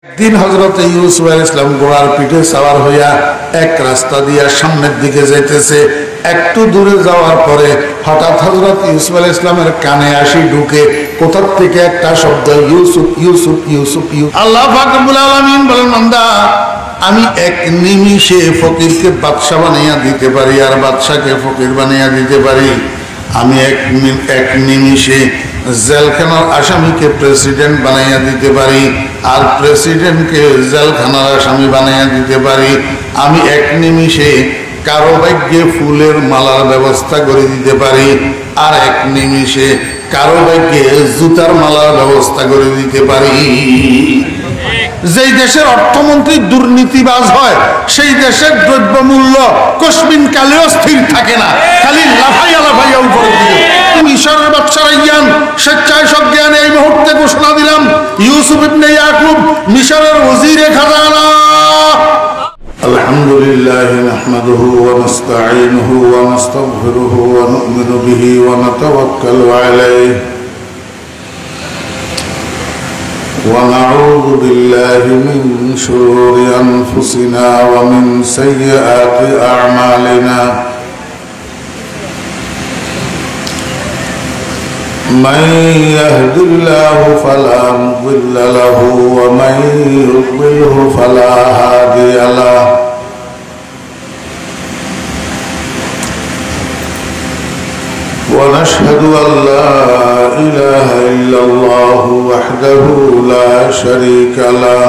একদিন হযরত ইউসুফ আলাইহিস সালাম ঘোড়ার পিঠে সওয়ার হইয়া এক রাস্তা দিয়া সামনের দিকে যাইতেছে। একটু দূরে যাওয়ার পরে হঠাৎ হযরত ইউসুফ আলাইহিস সালামের কানে আসি ঢুকে কোথা থেকে একটা শব্দ, ইউসুফ ইউসুফ ইউসুফ ইউসুফ। আল্লাহ পাক রব্বুল আলামিন বলেন, বান্দা আমি এক নিমিষে ফকিরকে বাদশা বানাইয়া দিতে পারি আর বাদশাকে ফকির বানাইয়া দিতে পারি। আমি এক নিমিষে জেলখানার আসামিকে প্রেসিডেন্ট বানাইয়া দিতে পারি আর প্রেসিডেন্টকে জেলখানার আসামি বানাইয়া দিতে পারি। আমি এক নিমিষে কারো ভাগ্যে ফুলের মালার ব্যবস্থা করে দিতে পারি আর এক নিমিষে কারো ভাগ্যে জুতার মালার ব্যবস্থা করে দিতে পারি। যেই দেশের অর্থমন্ত্রী দুর্নীতিবাজ হয় সেই দেশের দ্রব্যমূল্য কসমিন কালেও স্থির থাকে না, খালি লাফাইয়া লাফাইয়া উপরে দিকে। মিশরের বাদশা রাইয়ান স্বেচ্ছায় সজ্ঞানে এই মুহূর্তে ঘোষণা দিলাম, ইউসুফ ইবনে ইয়াকুব মিশরের ওজিরে খাজানা। আলহামদুলিল্লাহ নাহমাদুহু ওয়া নাস্তাঈনুহু ওয়া নাস্তাগফিরুহু ওয়া নু'মিনু বিহি ওয়া নাতাওয়াক্কালু আলাইহি ونعوذ بالله من شرور أنفسنا ومن سيئات أعمالنا من يهد الله فلا مضل له ومن يضلله فلا هادي له ونشهد أن لا إله إلا الله وحده لا شريك له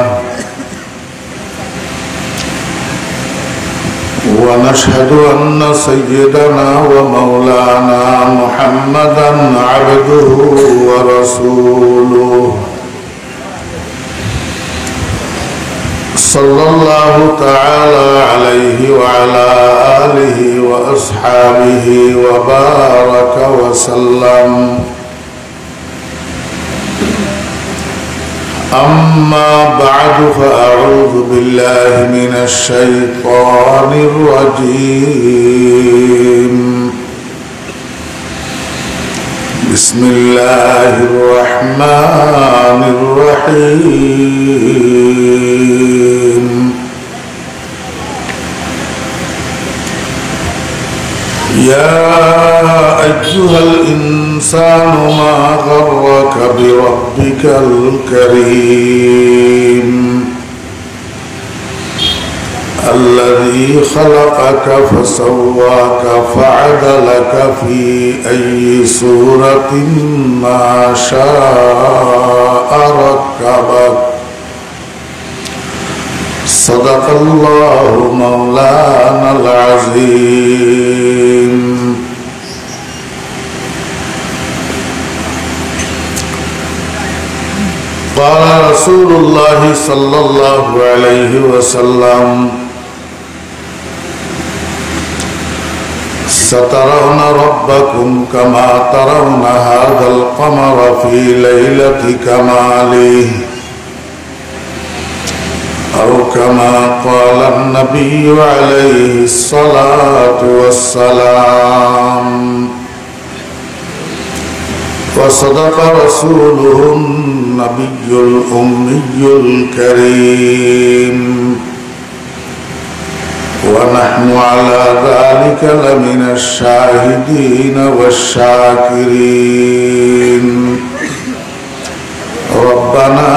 ونشهد أن سيدنا ومولانا محمدا عبده ورسوله صلى الله تعالى عليه وعلى آله وأصحابه وبارك وسلم. أما بعد فأعوذ بالله من الشيطان الرجيم. بسم الله الرحمن الرحيم. يا أيها الإنسان ما غرك بربك الكريم الذي خلقك فسواك فعدلك في أي صورة ما شاء ركبك. صدق الله مولانا العظيم. قال رسول الله صلى الله عليه وسلم سترون ربكم كما ترون هذا القمر في ليلة كماله أو كما قال النبي عليه الصلاة والسلام. وصدق رسوله النبي الأمي الكريم ونحن على ذلك لمن الشاهدين والشاكرين. ربنا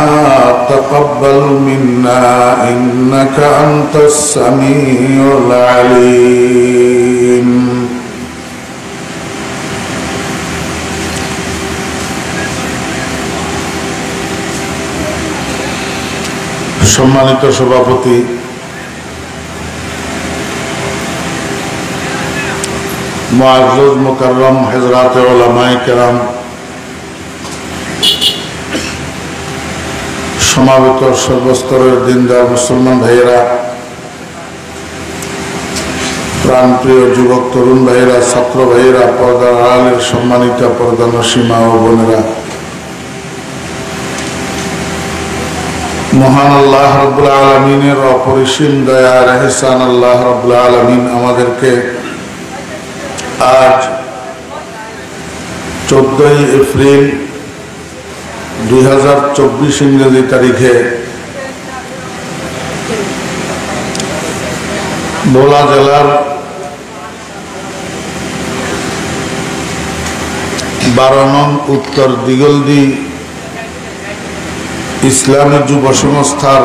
تقبل منا إنك أنت السميع العليم. সম্মানিত সভাপতি, মুআজ্জাজ মুকাররম হযরত উলামায়ে কেরাম, সমাবেত সর্বস্তরের দিনদার মুসলমান ভাইয়েরা, প্রাণপ্রিয় যুবক তরুণ ভাইয়েরা, ছাত্র ভাইয়েরা, পর্দার আড়ালের সম্মানিতা পর্দানসীমা ও বোনেরা, মহান আল্লাহ রাব্বুল আলামিনের অপরিসীম দয়া আর ইহসান আল্লাহ রাব্বুল আলামিন আমাদেরকে আজ 14 এপ্রিল 2024 ইংরেজি তারিখে ভোলা জেলার 12 নং উত্তর দিগলদি ইসলামী যুব সংস্থার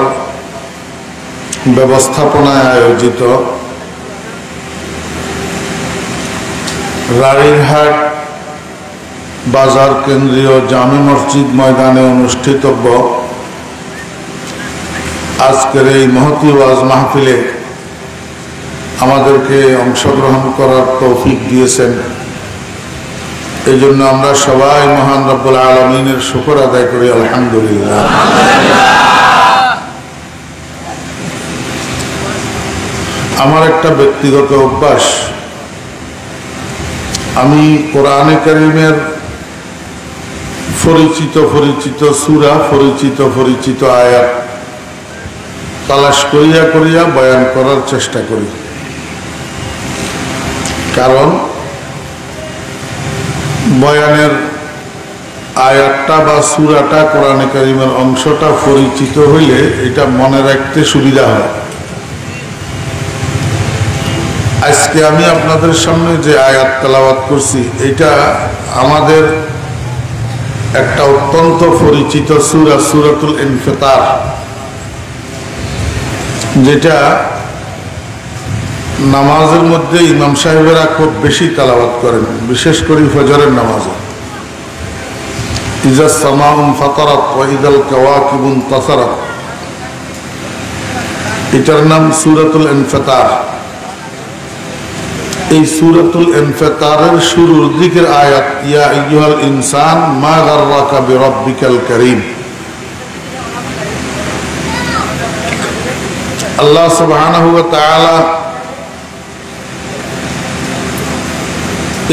ব্যবস্থাপনায় আয়োজিত রাড়িরহাট বাজার কেন্দ্রীয় জামে মসজিদ ময়দানে অনুষ্ঠিতব্য আজকের এই মহতী ওয়াজ মাহফিলে আমাদেরকে অংশগ্রহণ করার তৌফিক দিয়েছেন। এই জন্য আমরা সবাই মহান রব্বুল আলামিনের শুকর আদায় করি, আলহামদুলিল্লাহ। আমার একটা ব্যক্তিগত অভ্যাস, আমি কোরআনে কারীমের পরিচিত সূরা, পরিচিত আয়াত তালাশ করিয়া বয়ান করার চেষ্টা করি। কারণ বয়ানের আয়াতটা বা সূরাটা, কোরআনে কারীমের অংশটা পরিচিত হইলে এটা মনে রাখতে সুবিধা হয়। আজকে আমি আপনাদের সামনে যে আয়াত তেলাওয়াত করছি, এটা আমাদের একটা অত্যন্ত পরিচিত সূরা, সূরাতুল ইনফিতার, যেটা নামাজের মধ্যে ইমাম সাহেবেরা খুব বেশি তেলাওয়াত করেন, বিশেষ করে ফজরের নামাজে। ইজা সামাউন ফাতারাত ওয়া ইদাল কাওয়াকিবুন তাসারাত, এটার নাম সূরাতুল ইনফিতার। এই সূরাতুল ইনফিতারের শুরুর দিকের আয়াত, ইয়া আইয়ুহাল ইনসান মা গাররাকা বিরাব্বিকাল কারীম। আল্লাহ সুবহানাহু ওয়া তাআলা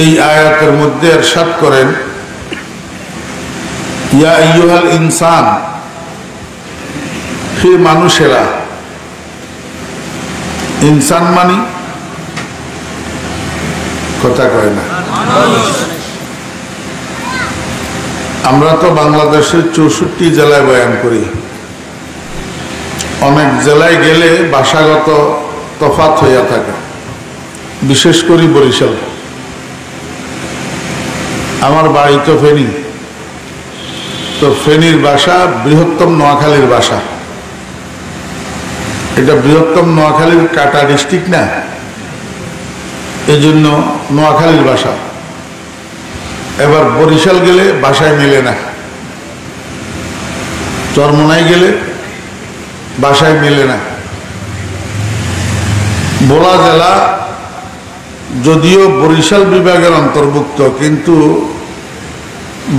এই আয়াতের মধ্যে ইরশাদ করেন, ইয়া আইয়ুহাল ইনসান, হে মানুষেরা। ইনসান মানে কথা কয় না। আমরা তো বাংলাদেশের 64 জেলায় বয়ান করি। অনেক জেলায় গেলে ভাষাগত তফাৎ হইয়া থাকে, বিশেষ করে বরিশাল। আমার বাড়ি তো ফেনী, তো ফেনীর ভাষা বৃহত্তম নোয়াখালীর ভাষা। এটা বৃহত্তম নোয়াখালীর কাটা ডিস্ট্রিক্ট না, এই জন্য নোয়াখালীর ভাষা। এবার বরিশাল গেলে ভাষায় মেলে না, চরমোনাই গেলে ভাষায় মেলে না। ভোলা জেলা যদিও বরিশাল বিভাগের অন্তর্ভুক্ত, কিন্তু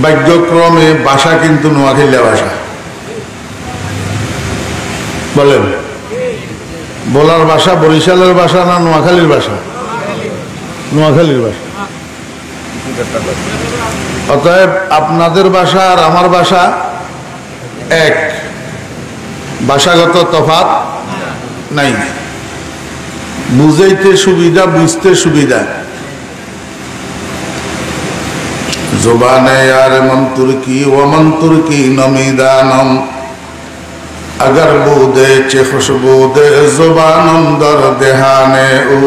ভাগ্যক্রমে ভাষা কিন্তু নোয়াখালী ভাষা। বলেন, ভোলার ভাষা বরিশালের ভাষা না নোয়াখালীর ভাষা? নোয়াখালীর ভাষা। অতএব আপনাদের ভাষা আর আমার ভাষা এক, ভাষাগত তফাৎ নাই। বুঝাইতে সুবিধা, বুঝতে সুবিধা। জবানে यार मन तुर्की व मन तुर्की नमीदानम अगर बूदे चे खुशबू दे जुबानम दर देहाने ऊ।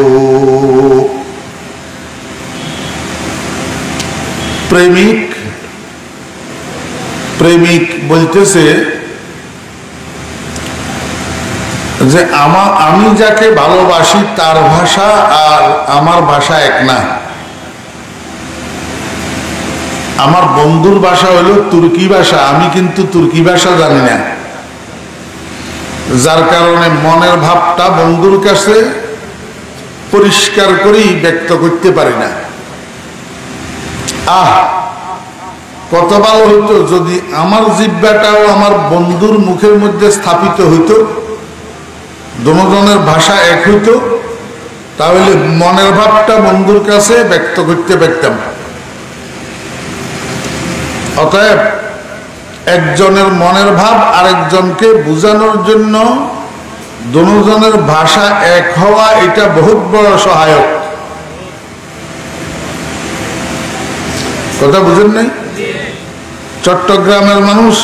প্রেমিক প্রেমিক বলতেছে যে আমি যাকে ভালোবাসি তার ভাষা আর আমার ভাষা এক না। আমার বন্ধুর ভাষা হলো তুর্কি ভাষা, আমি কিন্তু তুর্কি ভাষা জানি না, যার কারণে মনের ভাবটা বন্ধুর কাছে পরিষ্কার করেই ব্যক্ত করতে পারি না। কত ভালো হইতো যদি আমার জিহ্বাটাও আমার বন্ধুর মুখের মধ্যে স্থাপিত হইতো, দুজনের ভাষা এক হইতো, তাহলে মনের ভাবটা বন্ধুর কাছে ব্যক্ত করতে পারতাম। অতএব একজনের মনের ভাব আরেকজনকে বোঝানোর জন্য দুজনের ভাষা এক হওয়া, এটা বহুত বড় সহায়ক। কথা বুঝেন নাই? চট্টগ্রামের মানুষ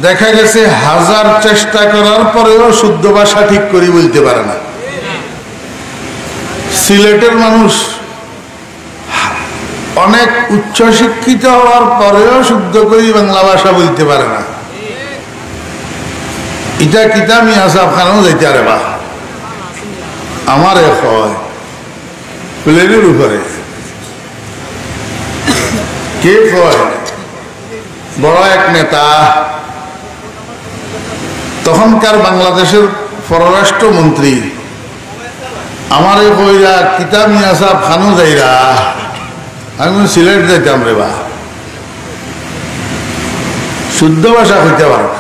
দেখা গেছে 1000 চেষ্টা করার পরেও শুদ্ধ ভাষা ঠিক করে বলতে পারে না। সিলেটের মানুষ অনেক উচ্চ শিক্ষিত হওয়ার পরেও শুদ্ধ করে বাংলা ভাষা বলতে পারে না। এটা কিতা মিয়া সাহেব খানেও যাইতে আরে বা আমার হয় প্লেনের উপরে কে কয় বড় এক নেতা, তখনকার বাংলাদেশের পররাষ্ট্রমন্ত্রী আমার কইরা কিতা মিয়া সাহেব খানু যাইরা, আমি সিলেট যাইতাম রে বা, শুদ্ধ ভাষা হইতে পারো।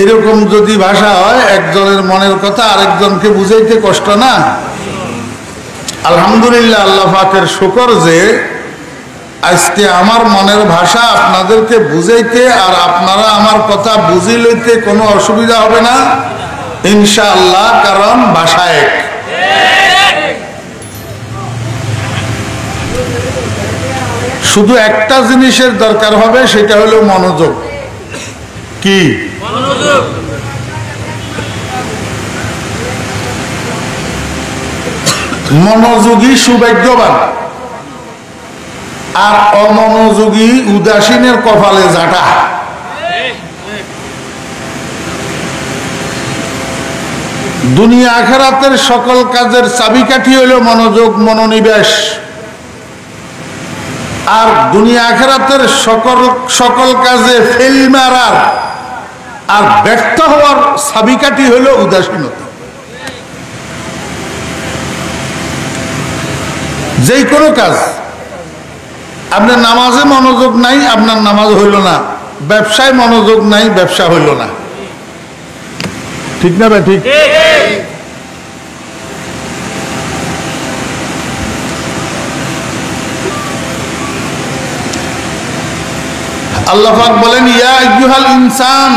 এরকম যদি ভাষা হয় একজনের মনের কথা আরেকজনকে বুঝাইতে কষ্ট না। আলহামদুলিল্লাহ, আল্লাহ পাকের শুকর যে আজকে আমার মনের ভাষা আপনাদেরকে বুঝাইতে আর আপনারা আমার কথা বুঝি লইতে কোনো অসুবিধা হবে না ইনশাআল্লাহ, কারণ ভাষা এক। শুধু একটা জিনিসের দরকার হবে, সেটা হলো মনোযোগ। কি মনোযোগী সৌভাগ্যবান, আর অমনোযোগী উদাসীনের কপালে জাটা। দুনিয়া আখিরাতের সকল কাজের চাবিকাঠি হইল মনোযোগ, মনোনিবেশ। আর দুনিয়া আখিরাতের সকল কাজে ফেল মারার আর ব্যর্থ হওয়ার চাবিকাঠি হইল উদাসীনতা। যে কোনো কাজ, আপনার নামাজে মনোযোগ নাই, আপনার নামাজ হইল না। ব্যবসায় মনোযোগ নাই, ব্যবসা হইল না। ঠিক না ভাই? ঠিক। আল্লাহ পাক বলেন, ইয়া আইয়ুহাল ইনসান,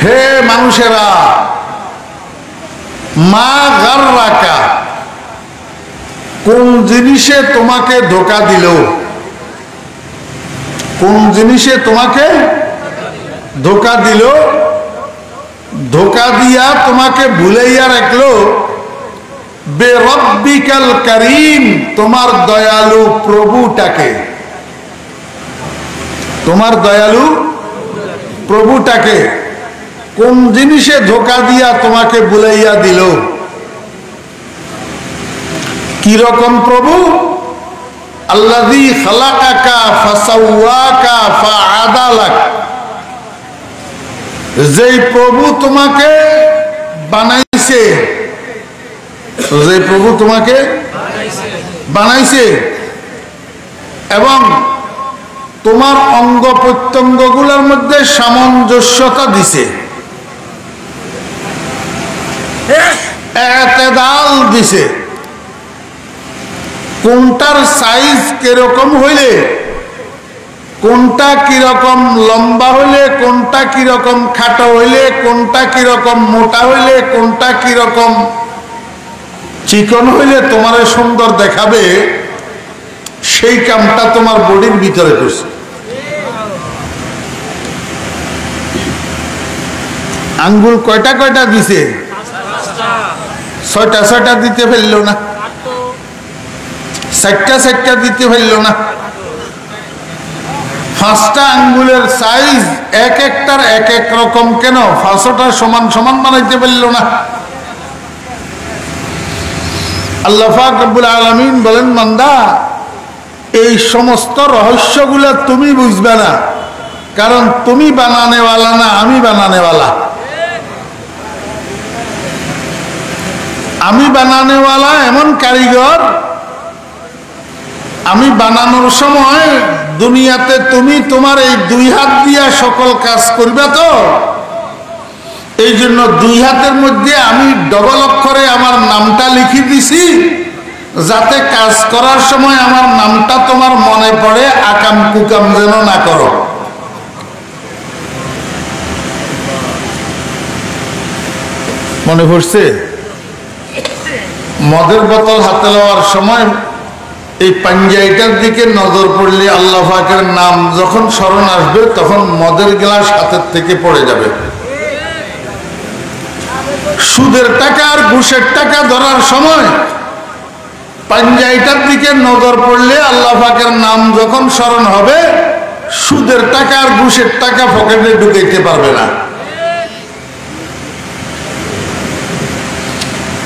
হে মানুষেরা, মা গাররাকা, কোন জিনিসে তোমাকে ধোঁকা দিল? কোন জিনিসে তোমাকে ধোঁকা দিল? ধোঁকা দিয়া তোমাকে ভুলাইয়া রাখলো বেরব্বিকাল কারীম, তোমার দয়ালু প্রভুটাকে। তোমার দয়ালু প্রভুটাকে কোন জিনিসে ধোঁকা দিয়া তোমাকে ভুলাইয়া দিল? কি রকম প্রভু? আল্লাযী খালাকাকা ফাসাওয়াকা ফাআদালাক, যেই প্রভু তোমাকে বানাইছে, যে প্রভু তোমাকে বানাইছে এবং তোমার অঙ্গ প্রত্যঙ্গগুলোর মধ্যে সামঞ্জস্যতা দিছে, এতেদাল দিছে। কোনটার সাইজ কিরকম হইলে, কোনটা কিরকম লম্বা হইলে, কোনটা কিরকম খাটো হইলে, কোনটা কিরকম মোটা হইলে, কোনটা কিরকম চিকন হইলে তোমার সুন্দর দেখাবে, সেই কামটা তোমার বডির ভিতরে করছে। আঙ্গুল কয়টা কয়টা দিছে? ছয়টা ছয়টা দিতে ফেললো না, চারটা চারটা দিতে ফেললো না। পাঁচটা আঙ্গুলের সাইজ এক একটার এক এক রকম, কেন পাঁচটা সমান সমান বানাইতে পারল না? আল্লাহ পাক রব্বুল আলামিন বলেন, বান্দা, এই সমস্ত রহস্যগুলো তুমি বুঝবে না, কারণ তুমি বানানেওয়ালা না, আমি বানানেওয়ালা। আমি বানানেওয়ালা এমন কারিগর, আমি বানানোর সময় দুনিয়াতে তুমি তোমার এই দুই হাত দিয়া সকল কাজ করবে, তো এই জন্য দুই হাতের মধ্যে আমি ডবল অক্ষরে আমার নামটা লিখে দিছি, যাতে কাজ করার সময় আমার নামটা তোমার মনে পড়ে, আকাম কুকাম যেন না করো। মনে পড়ছে? মদের বোতল হাতে লওয়ার সময় এই পাঞ্জাইটার দিকে নজর পড়লে আল্লাহ পাকের নাম যখন স্মরণ আসবে, তখন মদের গ্লাস হাতের থেকে পড়ে যাবে। সুদের টাকা আর ঘুষের টাকা ধরার সময় পাঞ্জাইটার দিকে নজর পড়লে আল্লাহ পাকের নাম যখন স্মরণ হবে, সুদের টাকা আর ঘুষের টাকা পকেটে ঢুকাইতে পারবে না।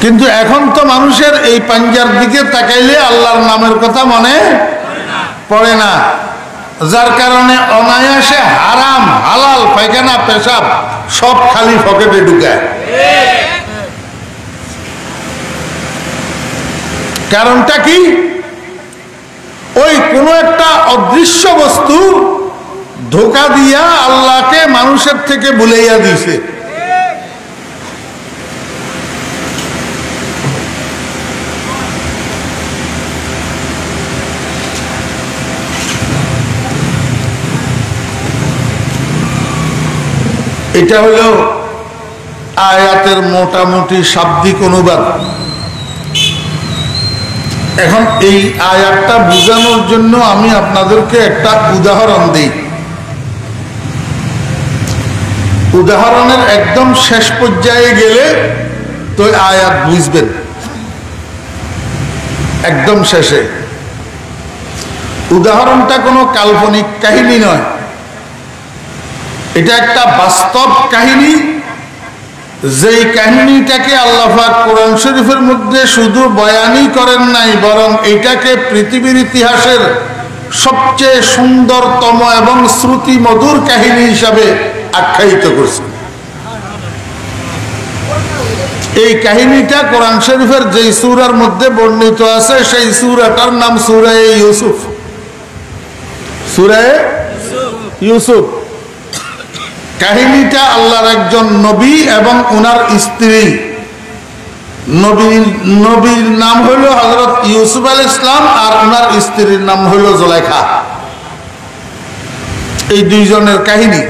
কিন্তু এখন তো মানুষের এই পাঞ্জার দিকে তাকাইলে আল্লাহর নামের কথা মনে পড়ে না, যার কারণে অনায়াসে হারাম হালাল পায়খানা পেশাব সব খালি পকেটে ঢুকায়। কারণটা কি? ওই কোনো একটা অদৃশ্য বস্তু ধোঁকা দিয়া আল্লাহকে মানুষের থেকে ভুলাইয়া দিছে। এটা হলো আয়াতের মোটামুটি শাব্দিক অনুবাদ। এখন এই আয়াতটা বোঝানোর জন্য আমি আপনাদেরকে একটা উদাহরণ দিই। উদাহরণের একদম শেষ পর্যায়ে গেলে তো আয়াত বুঝবেন। একদম শেষে উদাহরণটা কোনো কাল্পনিক কাহিনী নয়, এটা একটা বাস্তব কাহিনী। যেই কাহিনীটাকে আল্লাহ পাক কোরআন শরীফের মধ্যে শুধু বয়ানই করেন নাই, বরং এটাকে পৃথিবীর ইতিহাসের সবচেয়ে সুন্দরতম এবং শ্রুতি মধুর কাহিনী হিসাবে আখ্যায়িত করছেন। এই কাহিনীটা কোরআন শরীফের যেই সূরার মধ্যে বর্ণিত আছে, সেই সূরাটার নাম সূরা ইউসুফ। সূরা ইউসুফ কাহিনীটা আল্লাহর একজন নবী এবং ওনার স্ত্রী, নবীর নাম হলো হযরত ইউসুফ আলাইহিস সালাম আর ওনার স্ত্রীর নাম হলো জুলাইখা। এই দুইজনের কাহিনী।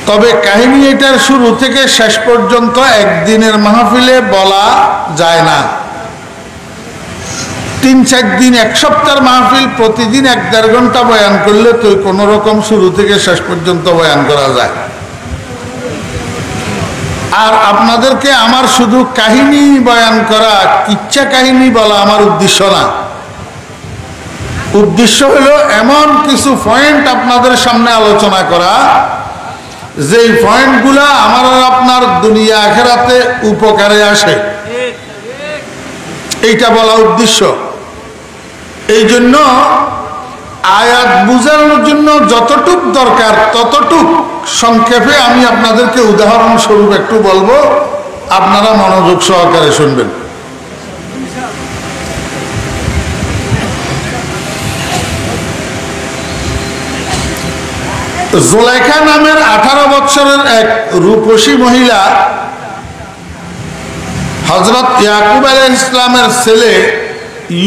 তবে কাহিনী এটার শুরু থেকে শেষ পর্যন্ত একদিনের মাহফিলে বলা যায় না। 3-4 দিন, এক সপ্তাহের মাহফিল, প্রতিদিন 1-1.5 ঘন্টা বয়ান করলে তো কোন রকম শুরু থেকে শেষ পর্যন্ত বয়ান করা যায়। আর আপনাদেরকে আমার শুধু কাহিনী বয়ান করা, কিচ্ছা কাহিনী বলা আমার উদ্দেশ্য না। উদ্দেশ্য হলো এমন কিছু পয়েন্ট আপনাদের সামনে আলোচনা করা, যেই পয়েন্টগুলা আমার আর আপনার দুনিয়া আখিরাতে উপকারে আসে, এইটা বলা উদ্দেশ্য। এই জন্য আয়াত বুঝানোর জন্য যতটুক দরকার ততটুক সংক্ষেপে আমি আপনাদেরকে উদাহরণস্বরূপ একটু বলবো, আপনারা মনোযোগ সহকারে শুনবেন। জুলাইখা নামের 18 বছরের এক রূপসী মহিলা হযরত ইয়াকুব আলাইহিস সালামের ছেলে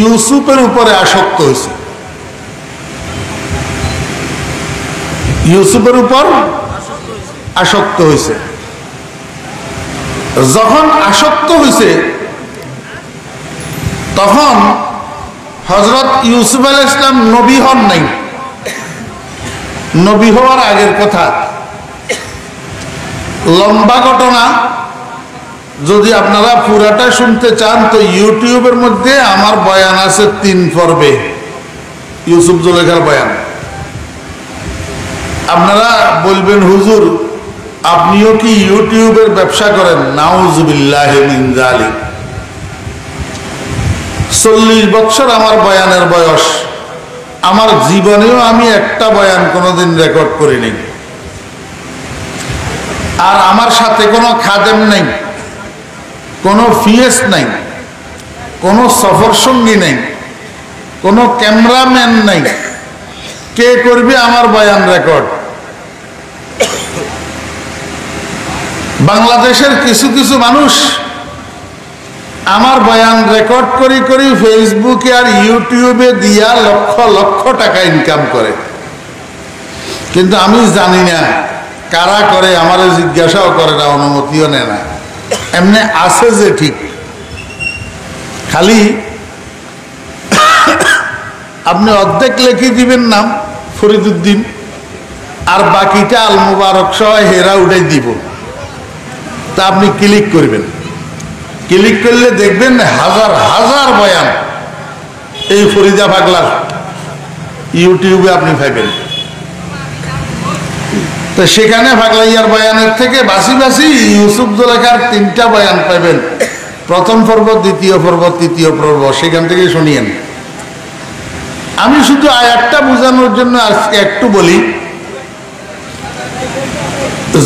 ইউসুফের উপরে আসক্ত হয়েছে। ইউসুফের উপর আসক্ত হয়েছে। যখন আসক্ত হয়েছে তখন হযরত ইউসুফ আলাইহিস সালাম নবী হন নাই, নবী হওয়ার আগের কথা। লম্বা ঘটনা, যদি আপনারা পুরাটা শুনতে চান তো ইউটিউবের মধ্যে আমার বয়ান আছে 3 পর্বে, ইউসুফ জুলাইখার বয়ান। আপনারা বলবেন হুজুর আপনিও কি ইউটিউবের ব্যবসা করেন? নাউজুবিল্লাহি মিন যালিক। 40 বছর আমার বয়ানের বয়স, আমার জীবনেও আমি একটা বয়ান কোনোদিন রেকর্ড করিনি। আর আমার সাথে কোনো খাদেম নেই, কোনো ফিএস নাই, কোনো সফর সঙ্গী নেই, কোনো ক্যামেরাম্যান নাই। কে করবে আমার বয়ান রেকর্ড? বাংলাদেশের কিছু কিছু মানুষ আমার বয়ান রেকর্ড করি করি ফেসবুকে আর ইউটিউবে দিয়া লক্ষ লক্ষ টাকা ইনকাম করে। কিন্তু আমি জানি না কারা করে, আমারে জিজ্ঞাসাও করে না, অনুমতিও নেয় না। এমনি আছে যে ঠিক, খালি আপনি অর্ধেক লিখে দিবেন নাম ফরিদুদ্দিন, আর বাকিটা আল মুবারক সহ হেরা উঠাই দিব। তা আপনি ক্লিক করবেন, ক্লিক করলে দেখবেন হাজার হাজার বয়ান এই ফরিদা পাগলার ইউটিউবে আপনি পাইবেন। তো সেখানে পাগলাইয়ার বয়ানের থেকে বাসি বাসি ইউসুফ জুলেখার 3টা বয়ান পাইবেন, প্রথম পর্ব, দ্বিতীয় পর্ব, তৃতীয় পর্ব, সেখান থেকে শুনিয়েন। আমি শুধু আয়াতটা বোঝানোর জন্য আজকে একটু বলি।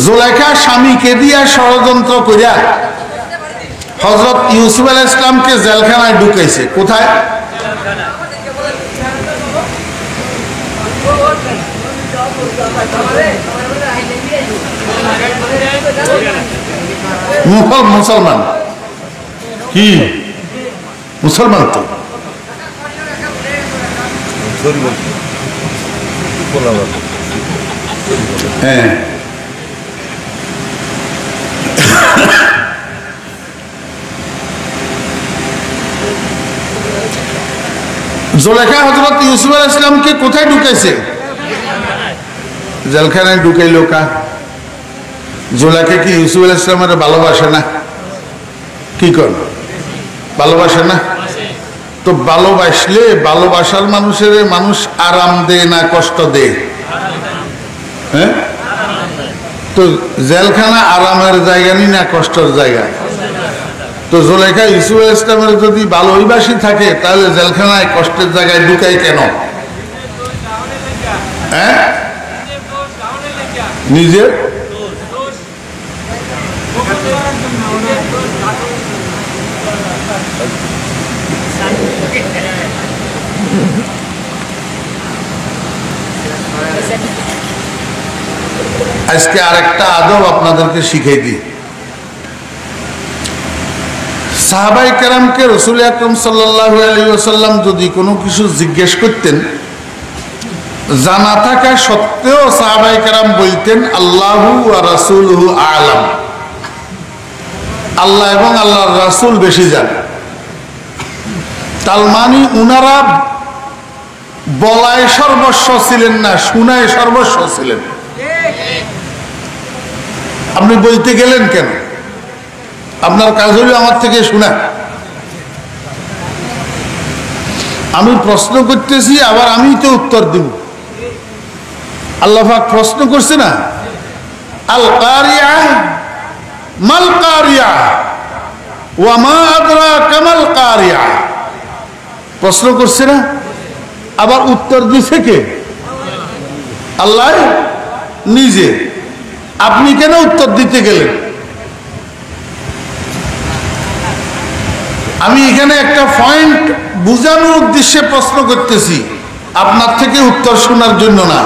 জুলেখা স্বামীকে দিয়া ষড়যন্ত্র করিয়া হযরত ইউসুফ আলাইহিস সালামকে জেলখানায় ঢুকাইছে। কোথায়? মুসলমান কি? মুসলমান তো হ্যাঁ। জুলেখা হযরত ইউসুফ আলাইহিস সালামকে কোথায় ঢুকাইছে? জেলখানায় ঢুকাইলো কা? জুলেখা কি ইউসুফ আলাইহিস সালামের ভালোবাসে না? কি কর, ভালোবাসে না? তো ভালোবাসলে ভালোবাসার মানুষের মানুষ আরাম দেয় না কষ্ট দেয়? হ্যাঁ, তো জেলখানা আরামের জায়গা নি না কষ্টের জায়গা? তো জুলেখা ইউসুফ আলাইহিস সালামের যদি ভালোবাসি থাকে তাহলে জেলখানায় কষ্টের জায়গায় ঢুকাই কেন? হ্যাঁ, নিজের আজকে আরেকটা আদব আপনাদেরকে শিখিয়ে দিই। সাহাবায়ে কেরামকে রাসূল আকরাম সাল্লাল্লাহু আলাইহি ওয়াসাল্লাম যদি কোনো কিছু জিজ্ঞেস করতেন, জানা থাকা সত্ত্বেও সাহাবায়ে কেরাম বলতেন আল্লাহু ওয়া রাসূলুহু আ'লাম, আল্লাহ এবং আল্লাহর রাসূল বেশি জানে। তার মানে উনারা বলায় সর্বস্ব ছিলেন না, শুনায় সর্বস্ব ছিলেন। আপনি বলতে গেলেন কেন? আপনার কাজ হলো আমার থেকে শোনা। আমি প্রশ্ন করতেছি, আবার আমি তো উত্তর দিব। আল্লাহ পাক প্রশ্ন করছে না, আল কারিয়া মাল কারিয়া ওয়া মা আদরাকা মাল কারিয়া, প্রশ্ন করছে না? আবার উত্তর দিছে কে? আল্লাহ নিজে। আপনি কেন উত্তর দিতে গেলেন? আমি এখানে একটা পয়েন্ট বুঝানোর উদ্দেশ্যে প্রশ্ন করতেছি, আপনার থেকে উত্তর শোনার জন্য না।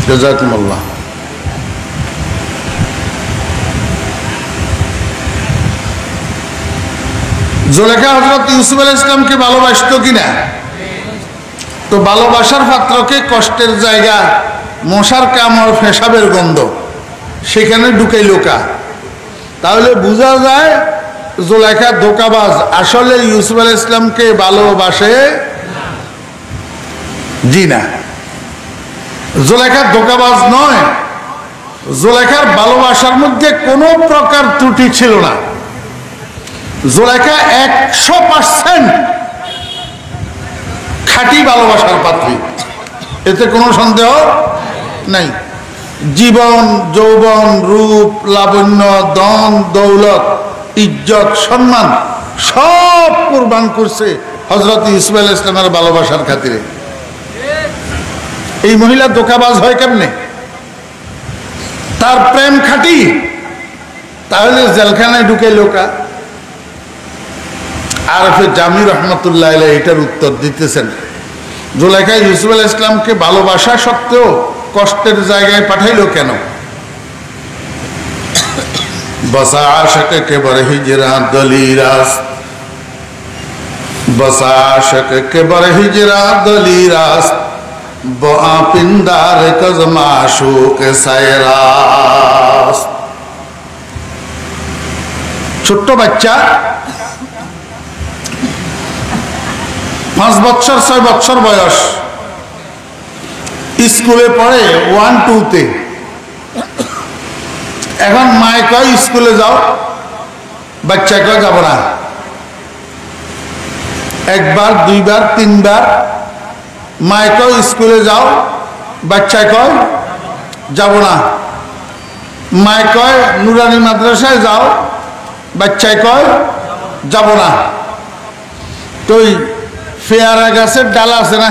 জাযাকুমুল্লাহ। জুলেখা হযরত ইউসুফ আলাইহিস সালামকে ভালোবাসতো কিনা? তো ভালোবাসার পাত্রকে কষ্টের জায়গা, মশার কামড়, পেশাবের গন্ধ, সেখানে ঢুকাইলো কা? তাহলে বোঝা যায় জুলেখা ধোঁকাবাজ, আসলে ইউসুফ আলাইহিস সালামকে ভালোবাসে জি না। জুলেখা ধোঁকাবাজ নয়, জুলেখার ভালোবাসার মধ্যে কোনো প্রকার ত্রুটি ছিল না। জুলেখা 100% খাঁটি ভালোবাসার পাত্রী, এতে কোনো সন্দেহ নাই। জীবন, যৌবন, রূপ, লাবণ্য, ধন দৌলত, ইজ্জত, সম্মান সব কুরবান করছে হযরত ইউসুফ আলাইহিস সালামের ভালোবাসার খাতিরে। এই মহিলা ধোঁকাবাজ হয় কেমনে? তার প্রেম খাঁটি, তাহলে জেলখানায় ঢুকে লোকা। আরফে জামি রহমতুল্লাহ আলাইহি এটার উত্তর দিতেছেন, জুলেখা ইউসুফ আলাইহিস সালামকে ভালোবাসা সত্ত্বেও কষ্টের জায়গায় পাঠাইলো কেন? বসা আশক কে বড় হিজরা দলিরাস, বসা আশক কে বড় হিজরা দলিরাস, বআ পিন্দার কজ মাশুক সায়রাস। ছোট্ট বাচ্চা 5 বছর 6 বছর বয়স, স্কুলে পড়ে 1-2-তে, এখন মায় কয় স্কুলে যাও, বাচ্চা কয় যাব না। একবার, দুইবার, তিনবার মায় কয় স্কুলে যাও, বাচ্চা কয় যাব না। মায় কয় নুরানি মাদ্রাসায় যাও, বাচ্চায় কয় যাব না। তো পেয়ারা গাছের ডাল আছে না,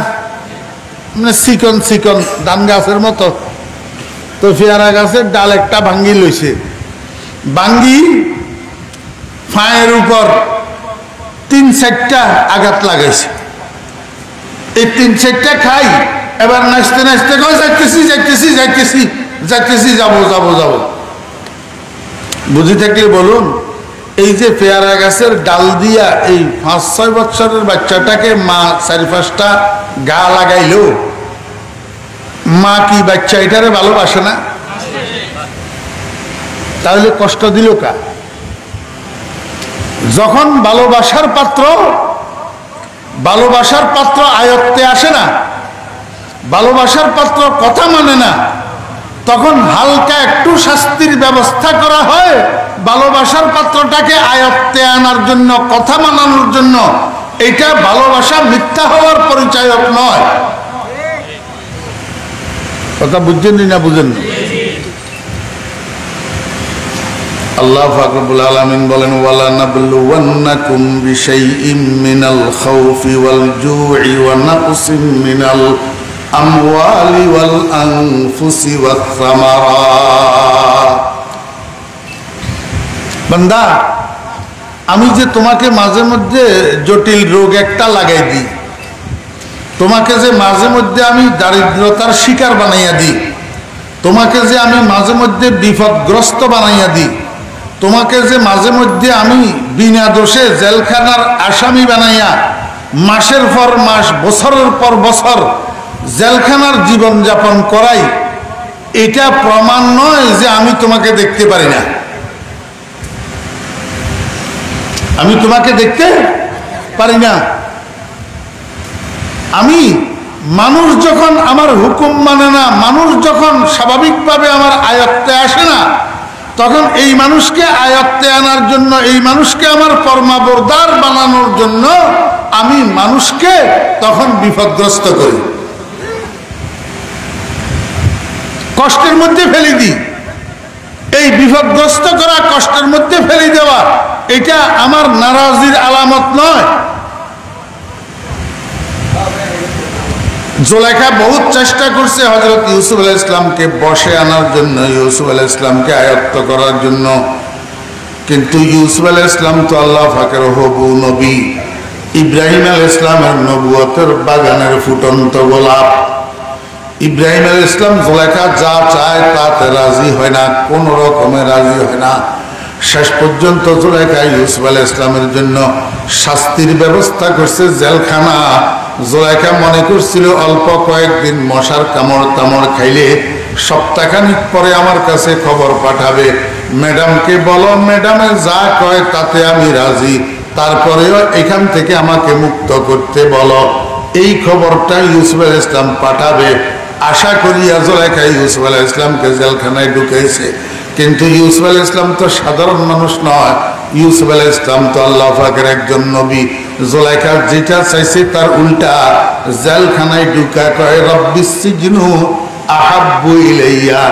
মানে চিকন চিকন ধান গাছের মতো, তো পেয়ারা গাছের ডাল একটা ভাঙ্গি লইছে, ভাঙ্গি ফাঁয়ের উপর 3-4টা আঘাত লাগাইছে। এই 3-4টা খাই, এবার নাচতে নাচতে কয় যাইতেছি যাইতেছি যাইতেছি যাইতেছি, যাবো যাবো যাবো। বুঝি থাকলে বলুন, এই যে পেয়ারা গাছের ডাল দিয়া এই 5-6 বছরের বাচ্চাটাকে মা 4-5টা গা লাগাইলো, মা কি বাচ্চা এটারে ভালোবাসে না? তাহলে কষ্ট দিল কা? যখন ভালোবাসার পাত্র আয়ত্তে আসে না, ভালোবাসার পাত্র কথা মানে না, তখন হালকা একটু শাস্তির ব্যবস্থা করা হয় ভালোবাসার পাত্রটাকে আয়ত্তে আনার জন্য, কথা মানানোর জন্য। এটা ভালোবাসা মিথ্যা হওয়ার পরিচায়ক নয়। কথা বুঝছেন না বুঝেন? আল্লাহ পাক রব্বুল আলামিন বলেন, ওয়ালা নাবলুওয়ান্নাকুম বিশাইইম মিনাল খাউফি ওয়াল জুই ওয়া নাকসিম মিনাল আমওয়ালি ওয়াল আনফুসি ওয়াস সামারাত। বান্দা, আমি যে তোমাকে মাঝে মধ্যে জটিল রোগ একটা লাগাই দিই, তোমাকে যে মাঝে মধ্যে আমি দারিদ্রতার শিকার বানাইয়া দিই, তোমাকে যে আমি মাঝে মধ্যে বিপদগ্রস্ত বানাইয়া দিই, তোমাকে যে মাঝে মধ্যে আমি বিনা দোষে জেলখানার আসামি বানাইয়া মাসের পর মাস, বছরের পর বছর জেলখানার জীবন যাপন করাই, এটা প্রমাণ নয় যে আমি তোমাকে দেখতে পারি না। আমি তোমাকে দেখতে পারি না। আমি মানুষ যখন আমার হুকুম মানে না, মানুষ যখন স্বাভাবিকভাবে আমার আয়ত্তে আসে না, তখন এই মানুষকে আয়ত্তে আনার জন্য, এই মানুষকে আমার ফরমাবরদার বানানোর জন্য আমি মানুষকে তখন বিপদগ্রস্ত করি, কষ্টের মধ্যে ফেলে দিই। এই বিপদগ্রস্ত করা, কষ্টের মধ্যে ফেলে দেওয়া, এটা আমার নারাজির আলামত নয়। জুলাইখা বহুত চেষ্টা করছে হযরত ইউসুফ আলাইহিস সালামকে বশে আনার জন্য, ইউসুফ আলাইহিস সালামকে আয়ত্ত করার জন্য, কিন্তু ইউসুফ আলাইহিস সালাম তো আল্লাহ পাকের হবু নবী, ইব্রাহিম আলাইহিস সালামের নবুয়তের বাগানের ফুটন্ত গোলাপ। ইব্রাহিম আলাইহিস সালাম জুলাইখা যা চায় তাতে রাজি হয় না, কোন রকমে রাজি হয় না। শেষ পর্যন্ত জুলাইখা ইউসুফ আলাইহিস সালামের জন্য শাস্তির ব্যবস্থা করছে, জেলখানা। জুলাইখা মনে করছিল অল্প কয়েকদিন মশার কামড় তামড় খাইলে সপ্তাহখানিক পরে আমার কাছে খবর পাঠাবে, ম্যাডামকে বলো, ম্যাডামে যা কয় তাতে আমি রাজি, তারপরেও এখান থেকে আমাকে মুক্ত করতে বলো। এই খবরটা ইউসুফ আলাইহিস সালাম পাঠাবে আশা করিয়া জুলাইখা ইউসুফ আলাইহিস সালামকে জেলখানায় ঢুকেছে। কিন্তু ইউসুফ আলাইহিস সালাম তো সাধারণ মানুষ নয়, ইউসুফ আলাইহিস সালাম তো আল্লাহ পাকের একজন নবী। জুলাইখা যেটা চাইছে তার উল্টা, জেলখানায় ঢুকা কয়, রব্বিস সিজনু আহাব্বু ইলাইয়া,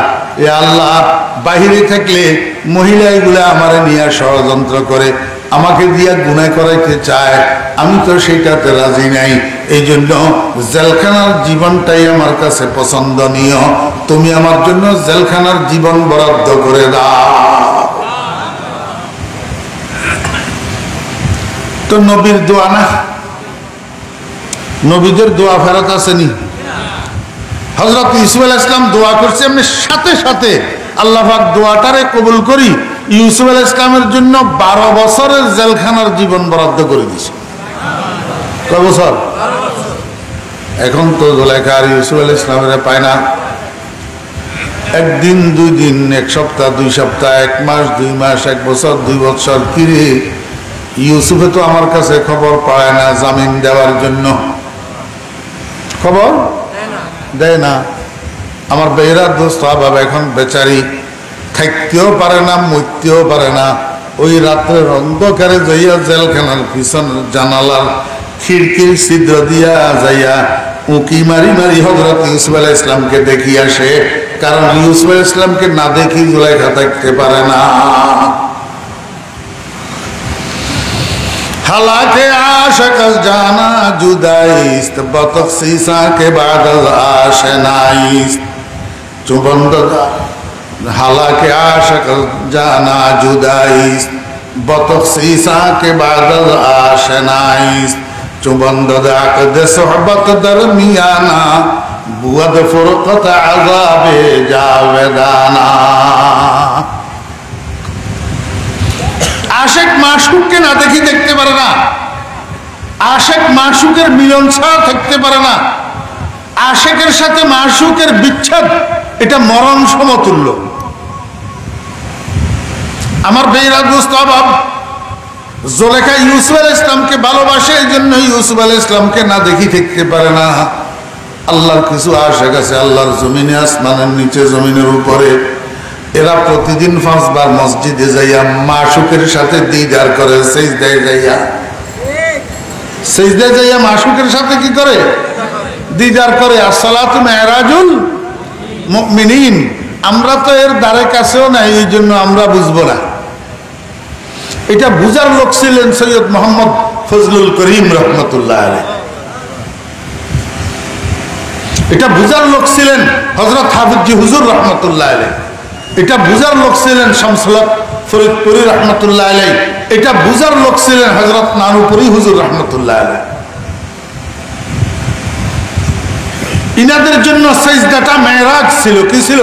এ আল্লাহ, বাহিরে থাকলে মহিলাগুলা আমারে নিয়ে ষড়যন্ত্র করে, আমাকে দিয়া গুনাহ করাইতে চায়, আমি তো সেটাতে রাজি নাই। এই জন্য জেলখানার জীবনটাই আমার কাছে পছন্দনীয়, তুমি আমার জন্য জেলখানার জীবন বরাদ্দ করে দাও। তো নবীর দোয়া না, নবীদের দোয়া ফেরত আসেনি। হযরত ইউসুফ আলাইহিস সালাম দোয়া করছে, এমনি সাথে সাথে আল্লাহ পাক দোয়াটারে কবুল করি ইউসুফ আলাইহিস সালামের জন্য 12 বছরের জেলখানার জীবন বরাদ্দ করে দিয়েছে। কয় বছর? এখন তো জুলাইখা আর ইউসুফ আলাইহিস সালামের পায় না। একদিন, 2 দিন, 1 সপ্তাহ, 2 সপ্তাহ, 1 মাস, 2 মাস, 1 বছর, 2 বছর, কিরে ইউসুফে তো আমার কাছে খবর পায় না জামিন দেওয়ার জন্য, খবর দেয় না। আমার বেহরা দোস্ত বাবা এখন বেচারি থাকতেও পারে না, মরতেও পারে না। ওই রাত্রের অন্ধকারে যাইয়া জেলখানার পিছন জানালার খিড়কির ছিদ্র দিয়া যাইয়া উঁকি মারি মারি হযরত ইউসুফ আলাইহিস সালামকে দেখি আসে। কারণ ইউসুফ আলাইহিস সালামকে না দেখি জুলাইখা থাকতে পারে না। हालांकि आशिक जाना जुदाइस्त बतखसीसा के बादल आशनाइस्त चुबंददा। हालांकि आशिक जाना जुदाइस्त बतखसीसा के बादल आशनाइस्त चुबंददा कद सोहबत दरमियाना बुअद फुरकत अज़ाबे जावेदाना। आशिक माशूकকে না দেখি দেখতে পারে না, आशिक माशूকের মিলন ছাড়া থাকতে পারে না। आशिকের সাথে মাশূকের বিচ্ছেদ এটা মরণ সমতুল্য। আমার বেইরা দোস্ত বাব জুলেখা ইউসুফ আলাইহিস সালামকে ভালোবাসে, এইজন্য ইউসুফ আলাইহিস সালামকে না দেখি থাকতে পারে না। আল্লাহর কিছু আশিক আছে আল্লাহর জমিনে, আসমানের নিচে, জমিনের উপরে। এরা প্রতিদিন 5 বার মসজিদে যাইয়া মাশূকের সাথে দিদার করে, সিজদায় যাইয়া মাশূকের সাথে কি করে? দিদার করে। আর সালাতু মেরাজুল মুমিনিন। আমরা তো এর দ্বারে কাছেও নাই, এই জন্য আমরা বুঝবো না। এটা বুঝার লোক ছিলেন সৈয়দ মোহাম্মদ ফজলুল করিম রহমতুল্লাহ আলাইহি। এটা বুঝার লোক ছিলেন হযরত হাফিজ হুজুর রহমতুল্লাহ আলাইহি। এটা বুঝার লোক ছিলেন শামসুল হক ফরিদপুরি রহমতুল্লাহ আলাইহি। এটা বুঝার লোক ছিলেন হযরত নানুপুরি হুজুর রহমতুল্লাহ আলাইহি। ইনাদের জন্য সিজদাটা মেরাজ ছিল। কি ছিল?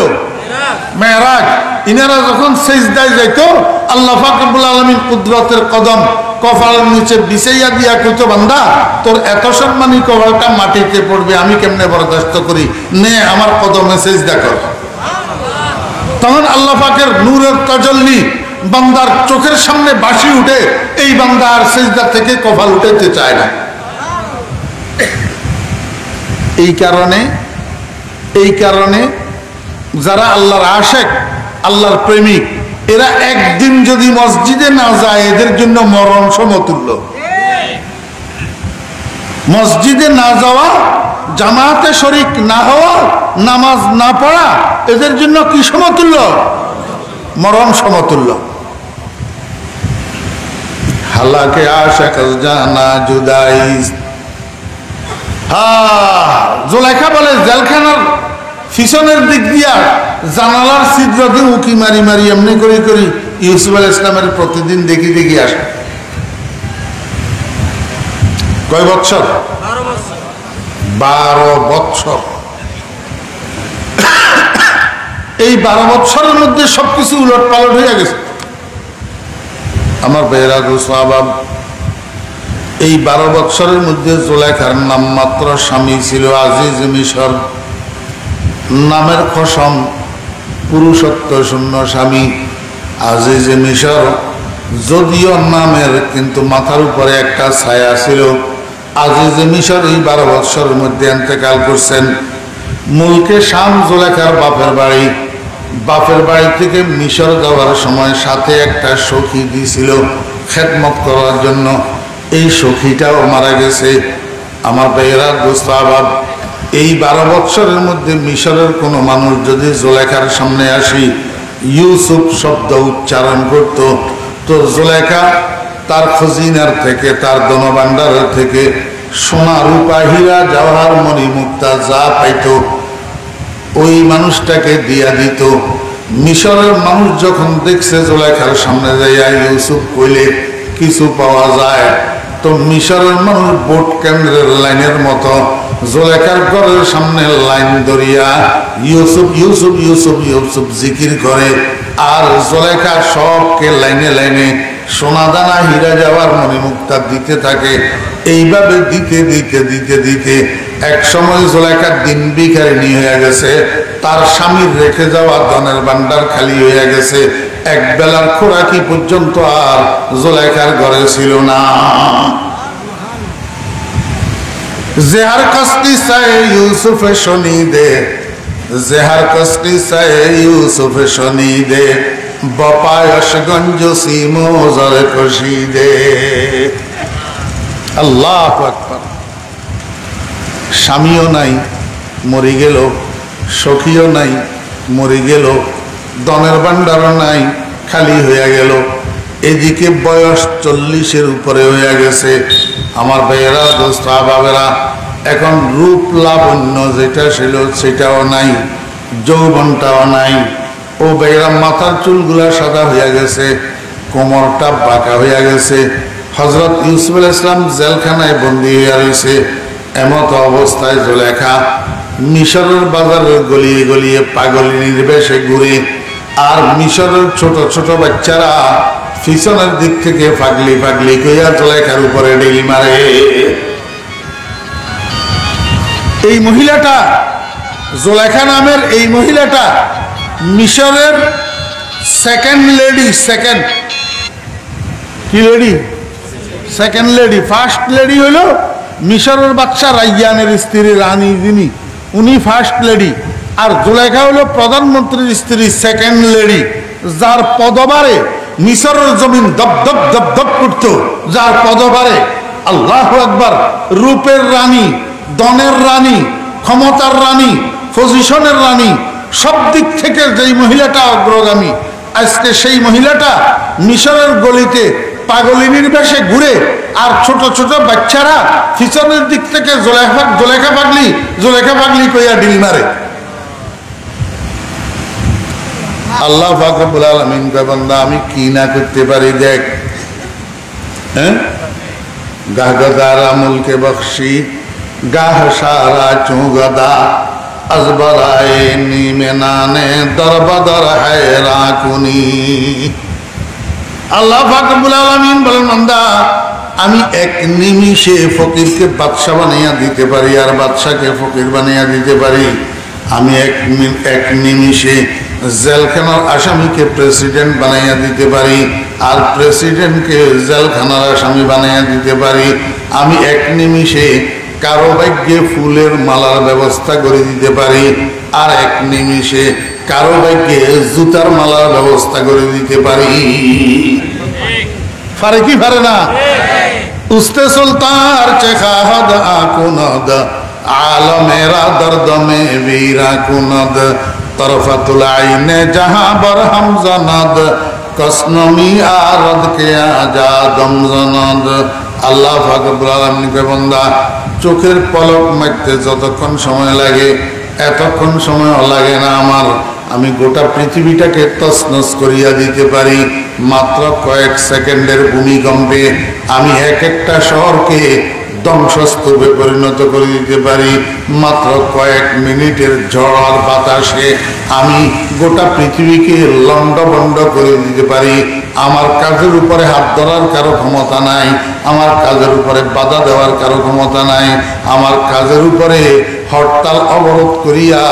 মেরাজ। ইনারা যখন সিজদায় যাইত, আল্লাহ পাক রব্বুল আলামিন কুদরতের কদম কপালের নিচে বিছাইয়া দিয়া কইতো, বান্দা তোর এত সম্মানী কপালটা মাটিতে পড়বে, আমি কেমনে বরদাস্ত করি, নে আমার কদমে সিজদা কর। তখন আল্লাহ পাকের নূরের তাজাল্লি বান্দার চোখের সামনে বাসি উঠে, এই বান্দা আর সিজদা থেকে কপাল উঠাইতে চায় না। এই কারণে যারা আল্লাহর আশিক, আল্লাহর প্রেমিক, এরা একদিন যদি মসজিদে না যায় এদের জন্য মরণ সমতুল্য। মসজিদে না যাওয়া, জামাতে শরীক না হওয়া, নামাজ না পড়া এদের জন্য কি সমতুল্য? মরণ সমতুল্য। হালাকে আশিক জানা জুদাইস। জুলাইখা বলে জেলখানার পিছনের দিক দিয়া জানালার ছিদ্র দিয়ে উঁকি মারি মারি এমনি করে করি ইউসুফ আলাইহিস সালামের প্রতিদিন দেখি দেখি আসে। কয় বছর? 12 বছর। এই 12 বছরের মধ্যে সবকিছু উলট পালট হয়ে গেছে। আমার বেহরা সাহাবাব, এই 12 বছরের মধ্যে জুলাইখার নাম মাত্র স্বামী ছিল আজিজ মিশর। নামের কসম, পুরুষত্ব শূন্য স্বামী আজিজ মিশর। যদিও নামের, কিন্তু মাথার উপরে একটা ছায়া ছিল। আজিজ মিশর এই 12 বছরের মধ্যে ইন্তেকাল করছেন। মুলকে শাম জুলাইখার বাপের বাড়ি। বাপের বাড়ি থেকে মিশর যাওয়ার সময় সাথে একটা সখী দিয়েছিল খেদমত করার জন্য। এই সখীটাও মারা গেছে। আমার বেহরা দোস্ত আবাব, এই 12 বছরের মধ্যে মিশরের কোনো মানুষ যদি জুলাইখার সামনে আসি ইউসুফ শব্দ উচ্চারণ করত, তো জুলাইখা তার খজিনার থেকে, তার ধনভাণ্ডারের থেকে সোনা, রূপা, হীরা, জওহর, মণি, মুক্তা যা পাইত ওই মানুষটাকে দিয়া দিত। মিশরের মানুষ যখন দেখছে জুলাইখার সামনে যাইয়া ইউসুফ কইলে কিছু পাওয়া যায়, তো মিশরের মানুষ ভোট কেন্দ্রের লাইনের মতো জুলাইখার ঘরের সামনে লাইন ধরিয়া ইউসুফ ইউসুফ ইউসুফ ইউসুফ জিকির করে। আর জুলাইখা সবকে লাইনে লাইনে সোনা দানা, হীরা, জওহর, মণিমুক্তা দিতে থাকে। এইভাবে দিতে দিতে দিতে দিতে এক সময় জুলাইখার দিন ভিখারিনী হয়ে গেছে। তার স্বামীর রেখে যাওয়া ধনের ভান্ডার খালি হয়ে গেছে। এক বেলার খোরাকি পর্যন্ত আর জুলাইখার ঘরে ছিল না। জেহার কাস্তি চাই ইউসুফে শনি দে জেহার কষ্টি সায়ে ইউসুফ শনিদে বপায়স গঞ্জসি মোজর কশিদে। আল্লাহু আকবার। স্বামীও নাই, মরে গেল, সখীও নাই, মরে গেল, ধনের ভান্ডারও নাই, খালি হয়ে গেল। এদিকে বয়স 40-এর উপরে হয়ে গেছে। আমার ভাইয়েরা, দোস্ত বাবেরা, এখন রূপ লাবণ্য যেটা ছিল সেটাও নাই, যৌবনটাও নাই। ও ভাইয়েরা, মাথার চুলগুলা সাদা হয়ে গেছে, কোমরটা বাঁকা হয়ে গেছে। হযরত ইউসুফ আলাইহিস সালাম জেলখানায় বন্দী হয়ে রয়েছে। এমত অবস্থায় জুলেখা মিশরের বাজারের গলিয়ে গলিয়ে পাগলিনীর বেশে ঘুরে, আর মিশরের ছোট ছোট বাচ্চারা পিছনের দিক থেকে পাগলি পাগলি কইয়া জুলেখার উপরে ঢিল মারে। এই মহিলাটা, জুলেখা নামের এই মহিলাটা মিশরের সেকেন্ড লেডি। সেকেন্ড কি lady? Second lady. First lady হইল মিশরের বাদশা রাইয়ানের স্ত্রী রানী, যিনি, উনি ফার্স্ট লেডি। আর জুলেখা হলো প্রধানমন্ত্রীর স্ত্রী, সেকেন্ড লেডি, যার পদবারে মিশরের জমিন দপ দপ দপ দপ করত, যার পদবারে আল্লাহু আকবার, রূপের রানী, ধনের রানী, ক্ষমতার রানী, পজিশনের রানী, সব দিক থেকে যেই মহিলাটা অগ্রগামী, আজকে সেই মহিলাটা মিশরের গলিতে পাগলিনীর বেশে ঘুরে, আর ছোট ছোট বাচ্চারা পিছনের দিক থেকে জুলেখা পাগলি কইয়া ঢিল মারে। আল্লাহ পাক রব্বুল আলামিন কয়, বান্দা আমি কি না করতে পারি দেখ। হ্যাঁ, গাহ গদারা মুলকে বখশি, গাহ সারা চুগদা আজবরায়ে নিমেনানে দরবদর হায়রা কুনি। আল্লাহ পাক রব্বুল আলামিন বলেন, বান্দা আমি এক নিমিষে ফকিরকে বাদশা বানাইয়া দিতে পারি, আর বাদশাকে ফকির বানাইয়া দিতে পারি। আমি এক নিমিষে জেলখানার আসামিকে প্রেসিডেন্ট বানাইয়া দিতে পারি, আর প্রেসিডেন্টকে জেলখানার আসামি বানাইয়া দিতে পারি। আমি এক নিমিষে কারো ভাগ্যে ফুলের মালার ব্যবস্থা করে দিতে পারি, আর এক নিমিষে কারো ভাগ্যে জুতার মালার ব্যবস্থা করে দিতে পারি। পারে কি পারে না? উস্তে সুলতান চেখাদ আকুনদ আলমেরা দর্দমে বীরা কুনদ তরফাতুল আইনে জাহাঁ বরহম জানদ কসনমি আরদ কে আজাদম জানদ। আল্লাহ পাক রব্বুল আলামিন কে, বান্দা চোখের পলক মারতে যতক্ষণ সময় লাগে এতক্ষণ সময় লাগে না আমার। আমি গোটা পৃথিবীটাকে তছনছ করিয়া দিতে পারি মাত্র কয়েক সেকেন্ডের ভূমিকম্পে। আমি এক একটা শহরকে ধ্বংসস্তূপে পরিণত করে দিতে পারি মাত্র কয়েক মিনিটের ঝড় আর বাতাসে। আমি গোটা পৃথিবীকে লন্ডভন্ড করে দিতে পারি। আমার কাজের উপরে হাত ধরার কারো ক্ষমতা নাই, আমার কাজের উপরে বাধা দেওয়ার কারো ক্ষমতা নাই, আমার কাজের উপরে হরতাল অবরোধ করিয়া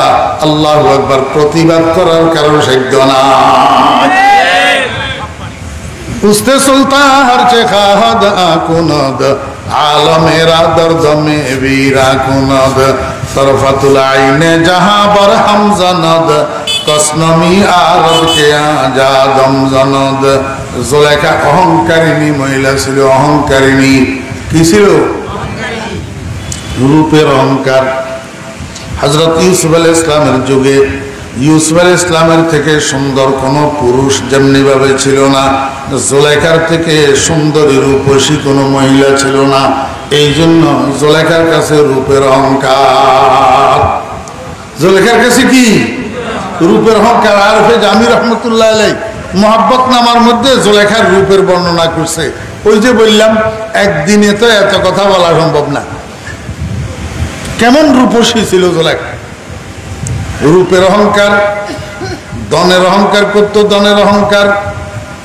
আল্লাহু আকবার প্রতিবাদ করার কারো সাধ্য নাই। উস্তে সুলতান চেখাদ আকুনদ আলমেরা দর্দমে বীরা কুনদ তরফাতুল আইনে জাহাঁ বরহম জানদ কসনমি আরদ কে আজাদম জানদ। জুলেখা অহংকারিণী মহিলা ছিল, অহংকারিণী। কি ছিল? রূপের অহংকার। হযরত ইউসুফ আলাইহিস সালামের যুগে ইউসুফ আলাইহিস সালামের থেকে সুন্দর কোন পুরুষ যেমনি ভাবে ছিল না, জুলেখার থেকে সুন্দরী রূপসী কোনো মহিলা ছিল না। এই জন্য জুলেখার কাছে রূপের অহংকার। জুলেখার কাছে কি? রূপের অহংকার। আরফে জামি রহমতুল্লাহ আলাইহি মোহাব্বত নামার মধ্যে জুলেখার রূপের বর্ণনা করছে। ওই যে বললাম, একদিনে তো এত কথা বলা সম্ভব না। কেমন রূপসী ছিল জুলেখা। রূপের অহংকার, ধনের অহংকার করতো, ধনের অহংকার,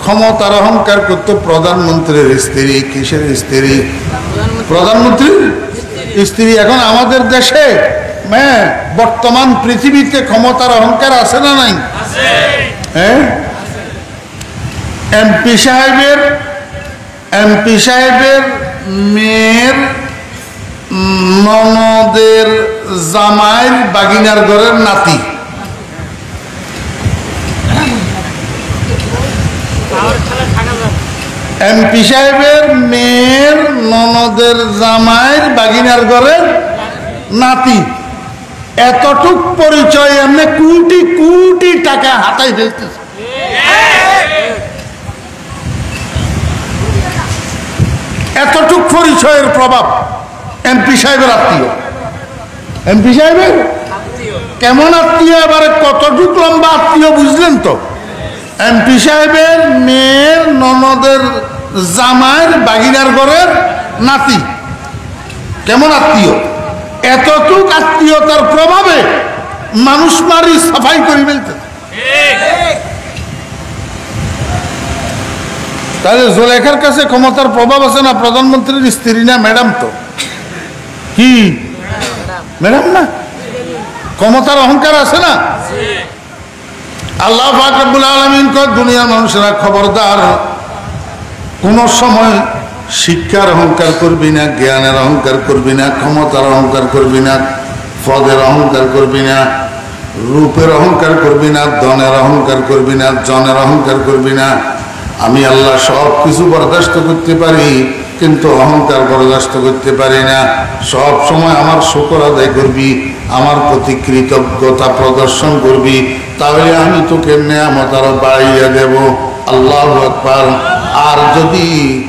ক্ষমতার অহংকার করতো। প্রধানমন্ত্রীর স্ত্রী। কিসের স্ত্রী? প্রধানমন্ত্রীর স্ত্রী। এখন আমাদের দেশে বর্তমান পৃথিবীতে ক্ষমতার অহংকার আছে না নাই? হ্যাঁ, এমপি সাহেবের মেয়ের ননদের জামাইয়ের বাগিনার ঘরের নাতি এমপি সাহেবের মেয়ের ননদের জামাইয়ের বাগিনার ঘরের নাতি, এতটুক পরিচয় এমনি কোটি কোটি টাকা হাতাই ফেলতেছে। এতটুক পরিচয়ের প্রভাব এমপি সাহেবের আত্মীয়। এমপি সাহেবের কেমন আত্মীয়, এবারে কতটুক লম্বা আত্মীয় বুঝলেন তো? এমপি সাহেবের মেয়ের ননদের জামাইয়ের বাগিনার ঘরের নাতি, কেমন আত্মীয়? এতটুক আত্মীয়তার প্রভাবে মানুষ মারি সাফাই করে ফেলতে। তাহলে জুলেখার কাছে ক্ষমতার প্রভাব আছে না? প্রধানমন্ত্রীর স্ত্রী না ম্যাডাম? তো কি ম্যাডাম না? ক্ষমতার অহংকার আছে না? আল্লাহ পাক রব্বুল আলামিন কয়, দুনিয়ার মানুষেরা খবরদার, কোন সময় শিক্ষার অহংকার করবি না, জ্ঞানের অহংকার করবি না, ক্ষমতার অহংকার করবি না, পদের অহংকার করবি না, রূপের অহংকার করবি না, ধনের অহংকার করবি না, জনের অহংকার করবি না। আমি আল্লাহ সব কিছু বরদাস্ত করতে পারি, কিন্তু অহংকার বরদাস্ত করতে পারি না। সব সময় আমার শুকর আদায় করবি, আমার প্রতি কৃতজ্ঞতা প্রদর্শন করবি, তাহলে আমি তোকে নেয়ামত আরো বাড়িয়ে দেব। আল্লাহু আকবার। আর যদি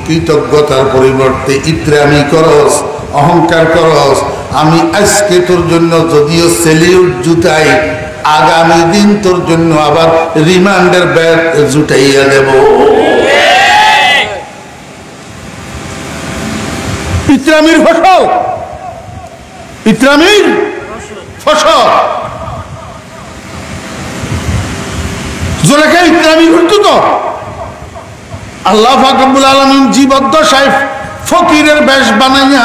কৃতজ্ঞতার পরিবর্তে ইতরামি করস, অহংকার করস, আমি আজকে তোর জন্য যদিও সেলিউট জুটাই, আগামী দিন তোর জন্য আবার রিমান্ডের ব্যাগ জুটাইয়া দেব। ইতরামির ফসল, ইতরামির ফসল। জোলেখা ইতরামি হইতো তো। আল্লাহ পাক রব্বুল আলামিন জীবদ্দশায় ফকিরের বেশ বানাইয়া,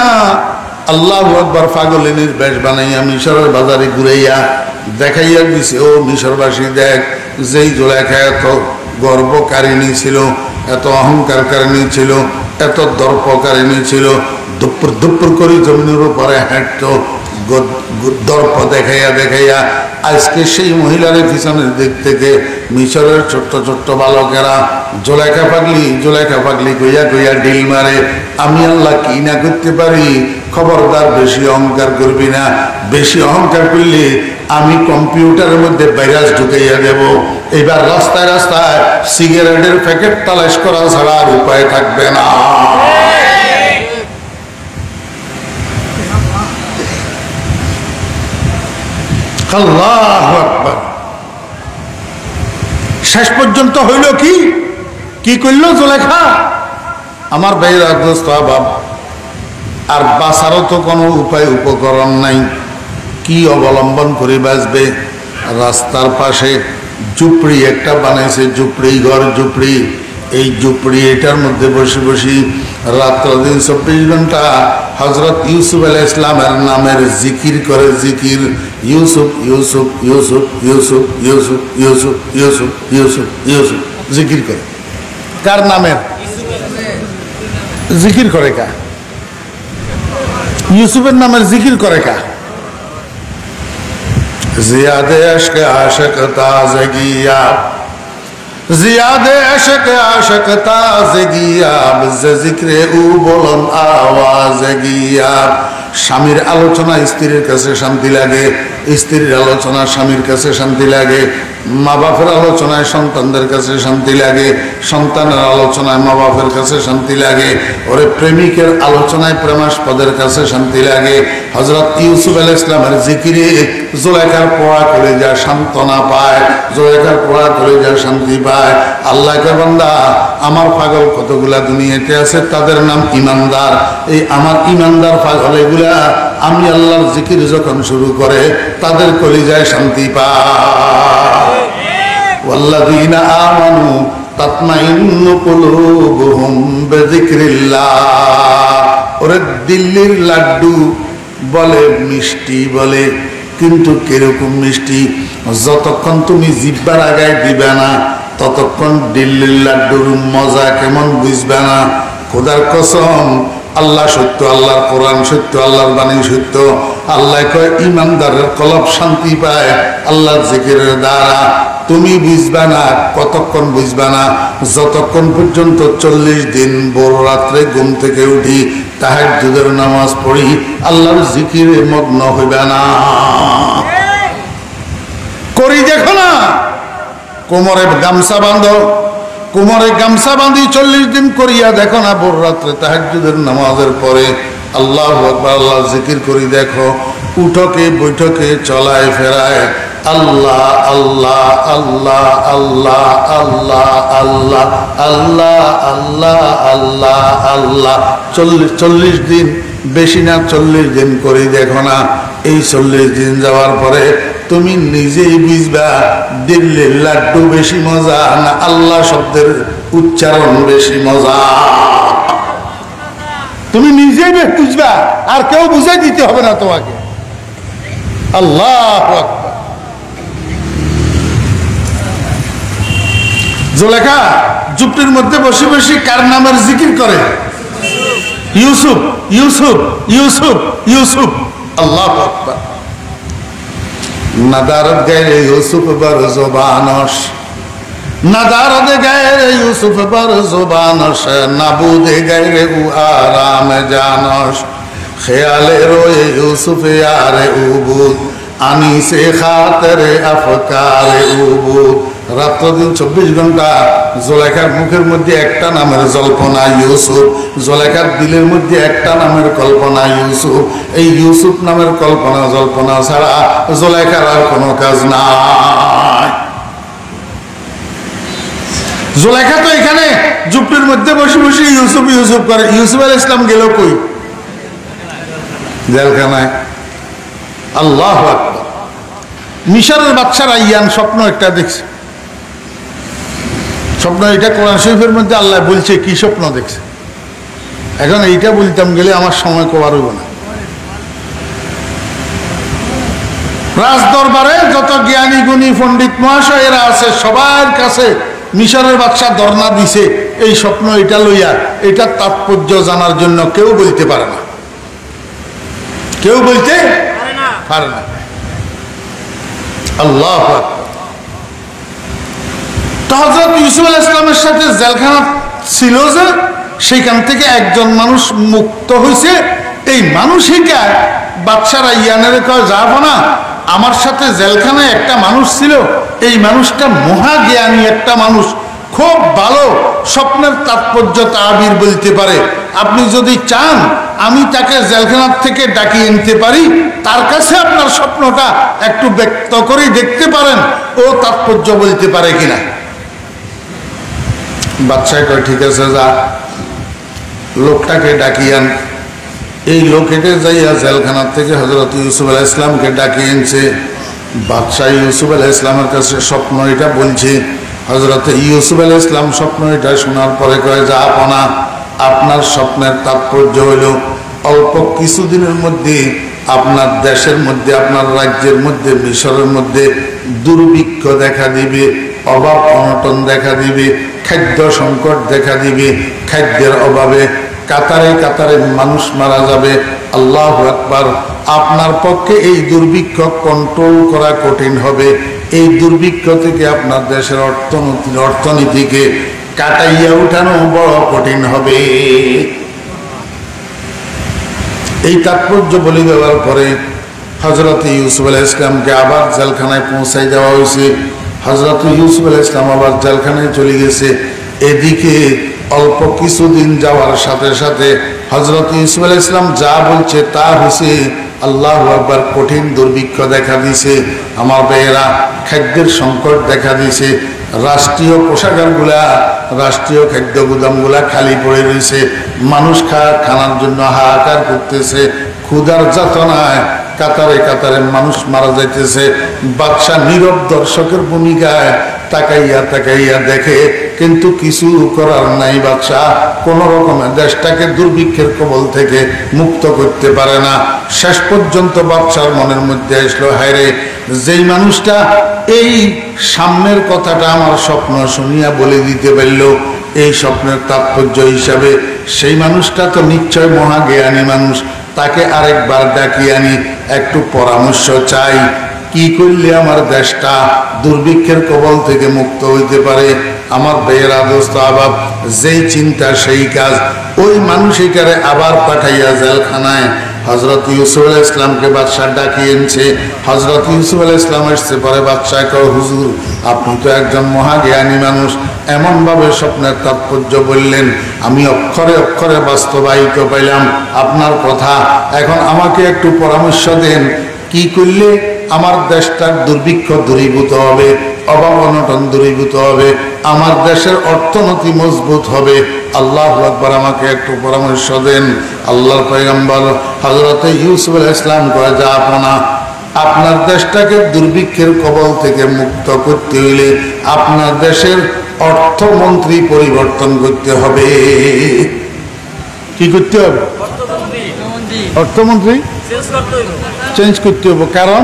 আল্লাহু আকবার, পাগলিনীর বেশ বানাইয়া মিশরের বাজারে ঘুরাইয়া দেখাইয়া দিছে, ও মিশরবাসী দেখ, যেই জোলেখা এত গর্বকারিণী ছিল, এত অহংকারকারিণী ছিল, এত দর্পকারিণী ছিল, দুপুর দুপুর করে জমিনের উপরে হাঁটতো, দর্প দেখাইয়া দেখাইয়া আজকে সেই মহিলার পিছনের দিক থেকে মিশরের ছোট্ট ছোট্ট বালকেরা জোলেখা পাগলি কইয়া কইয়া ডিল মারে। আমি আল্লাহ কি না করতে পারি? খবরদার বেশি অহংকার করবি না, বেশি অহংকার করলে আমি কম্পিউটারের মধ্যে ভাইরাস ঢুকাইয়া দেব। এবার রাস্তায় রাস্তায় সিগারেটের প্যাকেট তালাশ করা ছাড়া আর উপায় থাকবে না। আল্লাহু আকবার। শেষ পর্যন্ত হইল কি? কি করলো জোলেখা? আমার ভাইয়ের আগ্রস্ত বাপ, আর বাঁচারও তো কোনো উপায় উপকরণ নাই, কি অবলম্বন করে বাঁচবে? রাস্তার পাশে ঝুপড়ি একটা বানাইছে, ঝুপড়ি ঘর, ঝুপড়ি। এই ঝুপড়ি এটার মধ্যে বসে বসে রাত্র দিন 24 ঘন্টা হযরত ইউসুফ আলাইহিস সালামের নামের জিকির করে। জিকির, ইউসুফ ইউসুফ ইউসুফ ইউসুফ ইউসুফ ইউসুফ ইউসুফ ইউসুফ ইউসুফ জিকির করে। কার নামের জিকির করে? কা ইউসুফের নামের জিকির করে? কা জিয়াদে আশক আশক তাজগিয়া, জিয়াদে আশক আশক তাজগিয়া, জিক্রে উ বলন আওয়াজ গিয়া। স্বামীর আলোচনা স্ত্রীর কাছে শান্তি লাগে, স্ত্রীর আলোচনা স্বামীর কাছে শান্তি লাগে, মা বাপের আলোচনায় সন্তানদের কাছে শান্তি লাগে, সন্তানের আলোচনায় মা বাপের কাছে শান্তি লাগে, ওরে প্রেমিকের আলোচনায় প্রেমাস্পদের কাছে শান্তি লাগে। হযরত ইউসুফ আলাইহিস সালামের জিকিরে জুলেখার পোড়া করে যা সান্ত্বনা পায়, জুলেখার পোড়া করে যা শান্তি পায়। আল্লাহকে বান্দা, আমার পাগল কতগুলা দুনিয়াতে আছে, তাদের নাম ইমানদার। এই আমার ইমানদার পাগল এগুলা আমি আল্লাহর জিকির যখন শুরু করে তাদের কলিজায় শান্তি পায়। ওয়াল্লাযীনা আমানু তাতমাইন্নু কুলুবুহুম বিযিকরিল্লাহ। ওরে দিল্লির লাড্ডু বলে মিষ্টি বলে, কিন্তু কিরকম মিষ্টি? যতক্ষণ তুমি জিহ্বার আগায় দিবে না ততক্ষণ দিল্লির লাড্ডুর মজা কেমন বুঝবে না। খোদার কসম, আল্লাহ সত্য, আল্লাহর কোরআন সত্য, আল্লাহর বাণী সত্য। আল্লাহ কয় ইমানদারের কলব শান্তি পায় আল্লাহর জিকিরের দ্বারা। তুমি বুঝবা না। কতক্ষণ বুঝবা না? যতক্ষণ পর্যন্ত 40 দিন ভোর রাত্রে ঘুম থেকে উঠি তাহাজ্জুদের নামাজ পড়ি আল্লাহর জিকিরে মগ্ন হইবা না। করি দেখো না, কোমরে গামছা বাঁধো, কোমরে গামছা বাঁধি 40 দিন করিয়া দেখো না ভোর রাত্রে তাহাজ্জুদের নামাজের পরে আল্লাহু আকবার আল্লাহ জিকির করি দেখো। উঠকে বৈঠকে চলায় ফেরায় আল্লাহ আল্লাহ আল্লাহ আল্লাহ আল্লাহ আল্লাহ আল্লাহ আল্লাহ আল্লাহ আল্লাহ 40 দিন, বেশি না 40 দিন করি দেখো না। এই 40 দিন যাওয়ার পরে তুমি নিজেই বুঝবা দিল্লির লাড্ডু বেশি মজা না আল্লাহ শব্দের উচ্চারণ বেশি মজা। তুমি নিজেই বুঝবা, আর কেউ বুঝাই দিতে হবে না তোমাকে। আল্লাহু আকবার। জুলেখা জুপটির মধ্যে বসে বসে কার নামের জিকির করে? ইউসুফ ইউসুফ ইউসুফ ইউসুফ। আল্লাহু আকবার। नदारत गए यूसुफ बर जुबानश, नदारत गए यूसुफ बर जुबानश, नबूदे गए उ आराम जानश, ख्याले रोए यूसुफ यारे उबूद, आनी से खातरे अफकारे उबूद। রাত দিন 24 ঘন্টা জুলেখার মুখের মধ্যে একটা নামের জল্পনা ইউসুফ, জুলেখার দিলের মধ্যে একটা নামের কল্পনা ইউসুফ। এই ইউসুফ নামের কল্পনা জল্পনা ছাড়া জুলেখার আর কোনো কাজ নাই। জুলেখা তো এখানে জুপটির মধ্যে বসে বসে ইউসুফ ইউসুফ করে। ইউসুফ আলাইহিস সালাম গেল কই? জেলখানায়। আল্লাহু আকবার। মিশরের বাদশা রাইয়ান স্বপ্ন একটা দেখছে। স্বপ্ন এটা কোরআন শরীফের মধ্যে আল্লাহ বলছে কি স্বপ্ন দেখছে। এখন এইটা বলতাম গেলে আমার সময় কভার হইব না। রাজ দরবারে যত জ্ঞানী গুণী পণ্ডিত মহাশয়েরা আছে সবার কাছে মিশরের বাদশা ধর্ণা দিছে এই স্বপ্ন এটা লইয়া, এটার তাৎপর্য জানার জন্য কেউ বলতে পারে না, কেউ বলতে পারে না। আল্লাহু আকবার। হযরত ইউসুফ আলাইহিস সালামের সাথে জেলখানা ছিল যে সেখান থেকে একজন মানুষ মুক্ত হয়েছে। এই মানুষইটা বাদশা রাইয়ানের কয় যাবো না, আমার সাথে জেলখানায় একটা মানুষ ছিল, এই মানুষটা মহাজ্ঞানী একটা মানুষ, খুব ভালো স্বপ্নের তাৎপর্য তাবির বলতে পারে। আপনি যদি চান আমি তাকে জেলখানার থেকে ডাকিয়ে নিতে পারি, তার কাছে আপনার স্বপ্নটা একটু ব্যক্ত করে দেখতে পারেন, ও তাৎপর্য বলতে পারে কিনা। বাদশা কয় ঠিক আছে যা, লোকটাকে ডাকিয়ে আন। এই লোকেটে যাইয়া জেলখানার থেকে হযরত ইউসুফ আলাইহিস সালামকে ডাকিয়ে এনেছে। বাদশা ইউসুফ আলাইহিস সালামের কাছে স্বপ্ন এটা বলছে। হযরত ইউসুফ আলাইহিস সালাম স্বপ্ন এটা শোনার পরে কয় যা আপনা, আপনার স্বপ্নের তাৎপর্য হইল অল্প কিছুদিনের মধ্যে আপনার দেশের মধ্যে, আপনার রাজ্যের মধ্যে, মিশরের মধ্যে দুর্ভিক্ষ দেখা দিবে, অভাব অনটন দেখা দিবে, খাদ্য সংকট দেখা দিবে, খাদ্যের অভাবে কাতারে কাতারে মানুষ মারা যাবে। আল্লাহু আকবার। আপনার পক্ষে এই দুর্ভিক্ষ কন্ট্রোল করা কঠিন হবে। এই দুর্ভিক্ষ থেকে আপনার দেশের অর্থনীতিকে কাটাইয়া উঠানো বড় কঠিন হবে। এই তাৎপর্য বলে দেওয়ার পরে হযরত ইউসুফ আলাইহিস সালামকে আবার জেলখানায় পৌঁছাই দেওয়া হয়েছে। হযরত ইউসুফ আলাইহিস সালাম আবার জেলখানায় চলে গেছে। এদিকে অল্প কিছুদিন যাওয়ার সাথে সাথে হযরত ইউসুফ আলাইহিস সালাম যা বলছে তা হয়েছে। আল্লাহু আকবার। কঠিন দুর্ভিক্ষ দেখা দিছে আমার ভাইয়েরা, খাদ্যের সংকট দেখা দিছে, রাষ্ট্রীয় কোষাগারগুলা, রাষ্ট্রীয় খাদ্য গুদামগুলা খালি পড়ে রয়েছে, মানুষ খানার জন্য হাহাকার করতেছে, ক্ষুধার যাতনায় কাতারে কাতারে মানুষ মারা যাইতেছে। বাদশা নীরব দর্শকের ভূমিকায় তাকাইয়া তাকাইয়া দেখে, কিন্তু কিছু করার নাই। বাদশা কোন রকমের দেশটাকে দুর্ভিক্ষের কবল থেকে মুক্ত করতে পারে না। শেষ পর্যন্ত বাদশার মনের মধ্যে আসলো, হায় রে, যেই মানুষটা এই সামনের কথাটা আমার স্বপ্ন শুনিয়া বলে দিতে পারল, এই স্বপ্নের তাৎপর্য হিসাবে সেই মানুষটা তো নিশ্চয় মহাজ্ঞানী মানুষ, তাকে আরেকবার ডাকিয়ে আনি, একটু পরামর্শ চাই। কি করলে আমার দেশটা দুর্ভিক্ষের কবল থেকে মুক্ত হইতে পারে। আমার ভাইয়েরা, দোস্ত আবাব, যেই চিন্তা সেই কাজ। ওই মানুষিকারে আবার পাঠাইয়া জেলখানায় হযরত ইউসুফ আলাইহিস সালামকে বাদশা ডাকিয়ে এনেছে। হযরত ইউসুফ আলাইহিস সালাম এসে পরে বাদশা কয়, হুজুর আপনি তো একজন মহাজ্ঞানী মানুষ, এমনভাবে স্বপ্নের তাৎপর্য বললেন, আমি অক্ষরে অক্ষরে বাস্তবায়িত পাইলাম আপনার কথা। এখন আমাকে একটু পরামর্শ দেন, কি করলে আমার দেশটার দুর্ভিক্ষ দূরীভূত হবে, অভাব অনটন দূরীভূত হবে, আমার দেশের অর্থনীতি মজবুত হবে। আল্লাহু আকবার, আমাকে একটু পরামর্শ দেন। আল্লাহর পয়গম্বর হযরত ইউসুফ আলাইহিস সালাম কয়, যা আপনা আপনার দেশটাকে দুর্ভিক্ষের কবল থেকে মুক্ত করতে হইলে আপনার দেশের অর্থমন্ত্রী পরিবর্তন করতে হবে। কি করতে হবে? অর্থমন্ত্রী চেঞ্জ করতে হবে। কারণ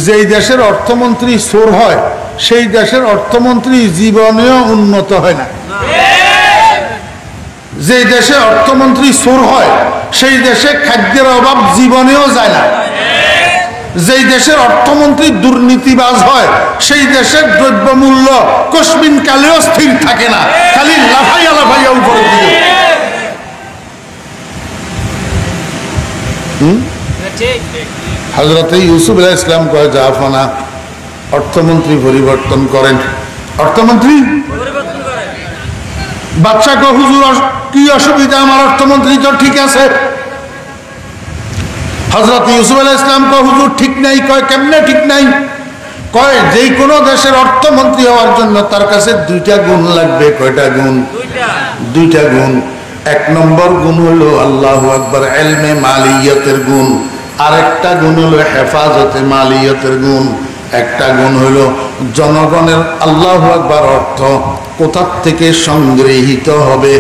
যেই দেশের অর্থমন্ত্রী চোর হয় সেই দেশের অর্থমন্ত্রী জীবনেও উন্নত হয় না। যে দেশে অর্থমন্ত্রী চোর হয় সেই দেশে খাদ্যের অভাব জীবনেও যায় না। যেই দেশের অর্থমন্ত্রী দুর্নীতিবাজ হয় সেই দেশের দ্রব্যমূল্য কসমিন কালেও স্থির থাকে না, খালি লাফাইয়া লাফাইয়া উপরে দিকে। হযরত ইউসুফ আলাইহিস সালাম কয়, জাফনা অর্থমন্ত্রী পরিবর্তন করেন। অর্থমন্ত্রী বাদশা কয়, হুজুর কি অসুবিধা, আমার অর্থমন্ত্রী তো ঠিক আছে। হযরত ইউসুফ আলাইহিস সালাম কয়, হুজুর ঠিক নাই। কয়, কেমনে ঠিক নাই? কয়, যেই কোনো দেশের অর্থমন্ত্রী হওয়ার জন্য তার কাছে দুইটা গুণ লাগবে। কয়টা গুণ? দুইটা গুণ। এক নম্বর গুণ হলো আল্লাহু আকবার, ইলমে মালিয়াতের গুণ। আরেকটা গুণ হলো হেফাজতে মালিয়াতের গুণ। একটা গুণ হলো জনগণের আল্লাহু আকবার অর্থ কোথা থেকে সংগৃহীত হবে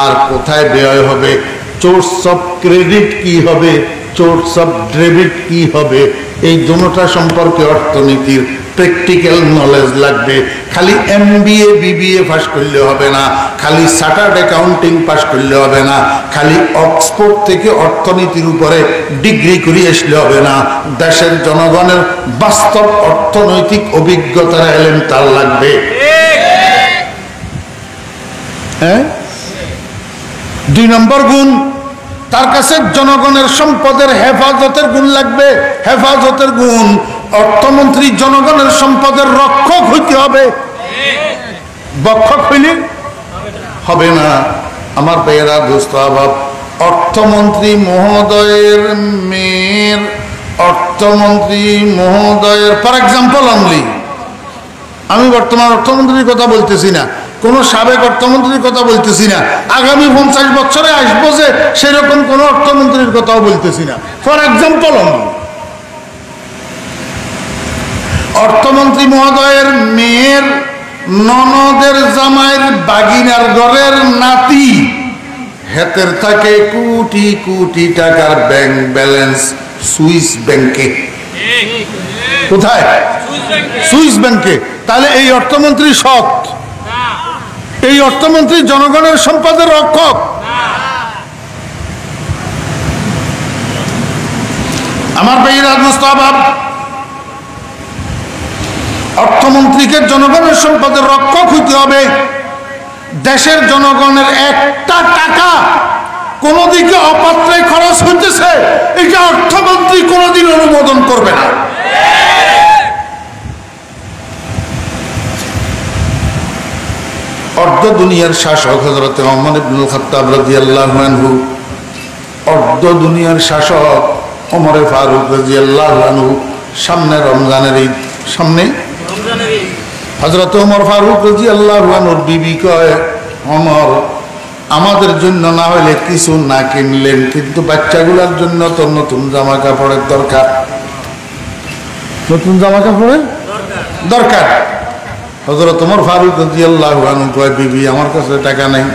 আর কোথায় ব্যয় হবে, সোর্স অফ ক্রেডিট কি হবে, সোর্স অফ ডেবিট কি হবে, এই দুটোটা সম্পর্কে অর্থনীতির প্র্যাকটিক্যাল নলেজ লাগবে। খালি MBA BBA পাস করলে হবে না, খালি চার্টার্ড অ্যাকাউন্টিং পাস করলে হবে না, খালি অক্সফোর্ড থেকে অর্থনীতির উপরে ডিগ্রি করে আসলে হবে না। দেশের জনগণের বাস্তব অর্থনৈতিক অভিজ্ঞতার এলেন তার লাগবে। হ্যাঁ, দুই নম্বর গুণ, তার কাছে জনগণের সম্পদের হেফাজতের গুণ লাগবে। হেফাজতের গুণ, অর্থমন্ত্রী জনগণের সম্পদের রক্ষক হইতে হবে, বক্ষক হইলে হবে না। আমার ভাইয়েরা, দোস্ত আবাব, অর্থমন্ত্রী মহোদয়ের মেয়ের, অর্থমন্ত্রী মহোদয়ের, ফর এক্সাম্পল অনলি, আমি বর্তমান অর্থমন্ত্রীর কথা বলতেছি না, কোন সাবেক অর্থমন্ত্রীর কথা বলতেছি না, আগামী 50 বছরে আসবো যে সেরকম কোন অর্থমন্ত্রীর কথাও বলতেছি না। ফর এক্সাম্পল অনলি, অর্থমন্ত্রী মহোদয়ের মেয়ের ননদের জামাইয়ের বাগিনার ঘরের নাতি, হাতের থাকে কোটি কোটি টাকার ব্যাংক ব্যালেন্স সুইস ব্যাংকে। কোথায়? সুইস ব্যাংকে। তাহলে এই অর্থমন্ত্রী সৎ? এই অর্থমন্ত্রী জনগণের সম্পদের রক্ষক? আমার ভাইয়েরা, দোস্ত আবাব, অর্থমন্ত্রীকে জনগণের সম্পদের রক্ষক হইতে হবে। দেশের জনগণের একটা টাকা কোন দিকে অপাত্রে খরচ হইতেছে এটা অর্থমন্ত্রী কোনদিন অনুমোদন করবে না। অর্ধ দুনিয়ার শাসক হযরত ওমর ইবনুল খাত্তাব রাদিয়াল্লাহু আনহু, অর্ধ দুনিয়ার শাসক ওমর ফারুক রাদিয়াল্লাহু আনহু, সামনে রমজানের ঈদ, সামনে হযরত ওমর ফারুক রাদিয়াল্লাহু আনহুর বিবি কয়, ওমর আমাদের জন্য না হইলে কিছু না কিনলেন, কিন্তু বাচ্চাগুলোর জন্য তো নতুন জামা কাপড়ের দরকার, নতুন জামা কাপড়ের দরকার। হযরত ওমর ফারুক রাদিয়াল্লাহু আনহু কয়, বিবি আমার কাছে টাকা নাই,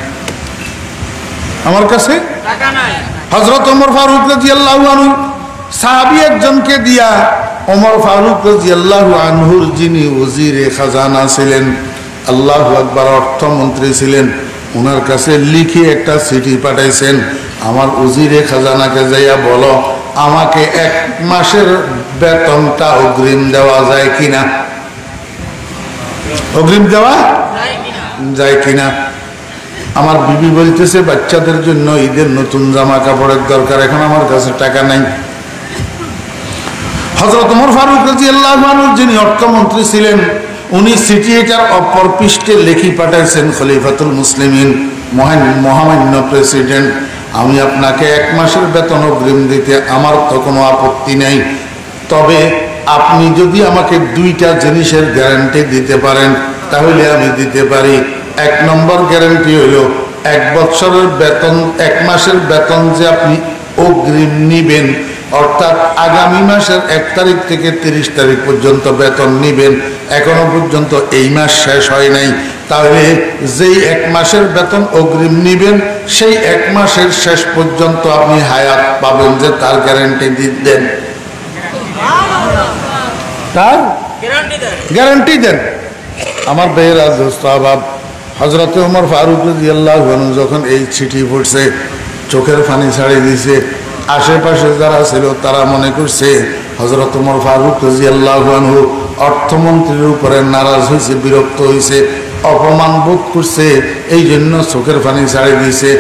আমার কাছে টাকা নাই। হযরত ওমর ফারুক রাদিয়াল্লাহু আনহু সাহাবী একজনকে দিয়া ওমর ফারুক রাদিয়াল্লাহু আনহুর যিনি ওজিরে খাজানা ছিলেন, আল্লাহু আকবার, অর্থমন্ত্রী ছিলেন, ওনার কাছে লিখে একটা চিঠি পাঠাইছেন, আমার ওজিরে খাজানাকে যাইয়া বলো আমাকে 1 মাসের বেতনটা অগ্রিম দেওয়া যায় কিনা? অগ্রিম দেওয়া যায় কিনা? আমার বিবি বলতেছে বাচ্চাদের জন্য ঈদের নতুন জামা কাপড়ের দরকার, এখন আমার কাছে টাকা নাই। হযরত ওমর ফারুক রাদিয়াল্লাহু আনহু যিনি অর্থমন্ত্রী ছিলেন, উনি চিঠি এটার অপর পৃষ্ঠে লিখি পাঠাইছেন, খলিফাতুল মুসলিমিন, মহামান্য প্রেসিডেন্ট, আমি আপনাকে 1 মাসের বেতন অগ্রিম দিতে আমার তো কোনো আপত্তি নেই, তবে আপনি যদি আমাকে 2টা জিনিসের গ্যারান্টি দিতে পারেন তাহলে আমি দিতে পারি। 1 নম্বর গ্যারান্টি হলো 1 বছরের বেতন, 1 মাসের বেতন যে আপনি অগ্রিম নিবেন, অর্থাৎ আগামী মাসের 1 তারিখ থেকে 30 তারিখ পর্যন্ত বেতন নিবেন, এখনো পর্যন্ত এই মাস শেষ হয় নাই, তাহলে যেই 1 মাসের বেতন অগ্রিম নিবেন সেই 1 মাসের শেষ পর্যন্ত আপনি হায়াত পাবেন, যে তার গ্যারান্টি দেন, তার গ্যারান্টি দেন। আমার ভাইয়েরা, দোস্ত আহবাব, হযরত ওমর ফারুক রাদিয়াল্লাহু আনহু যখন এই চিঠি পড়ছে চোখের পানি ছাড়িয়ে দিয়েছে। আশেপাশে যারা ছিল তারা মনে করছে হযরত ওমর ফারুক রাদিয়াল্লাহু আনহু অর্থমন্ত্রীর উপরে নারাজ হয়েছে, বিরক্ত হয়েছে, অপমান বোধ করছে, এই জন্য চোখের পানি ছাড়িয়ে দিয়েছে।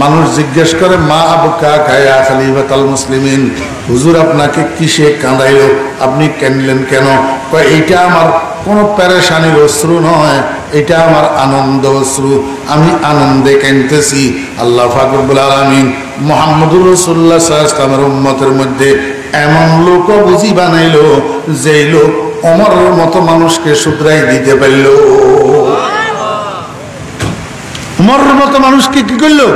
মানুষ জিজ্ঞেস করে, মা আবকা কায়া খলিফাতুল মুসলিমিন, হুজুর আপনাকে কিসে কাঁদাইলো, আপনি কাঁদলেন কেন? কয় এইটা আমার কোনো পেরেশানির অশ্রু নয়, এটা আমার আনন্দ অশ্রু, আমি আনন্দে কাঁদতেছি। আল্লাহ পাক রব্বুল আলামিন মুহাম্মদুর রাসূলুল্লাহ সাল্লাল্লাহু আলাইহি ওয়াসাল্লামের উম্মতের মধ্যে এমন লোক বুঝি বানাইলো যেই লোক ওমরের মতো মানুষকে শুধরাই দিতে পারল। ওমরের মতো মানুষকে কি করলো?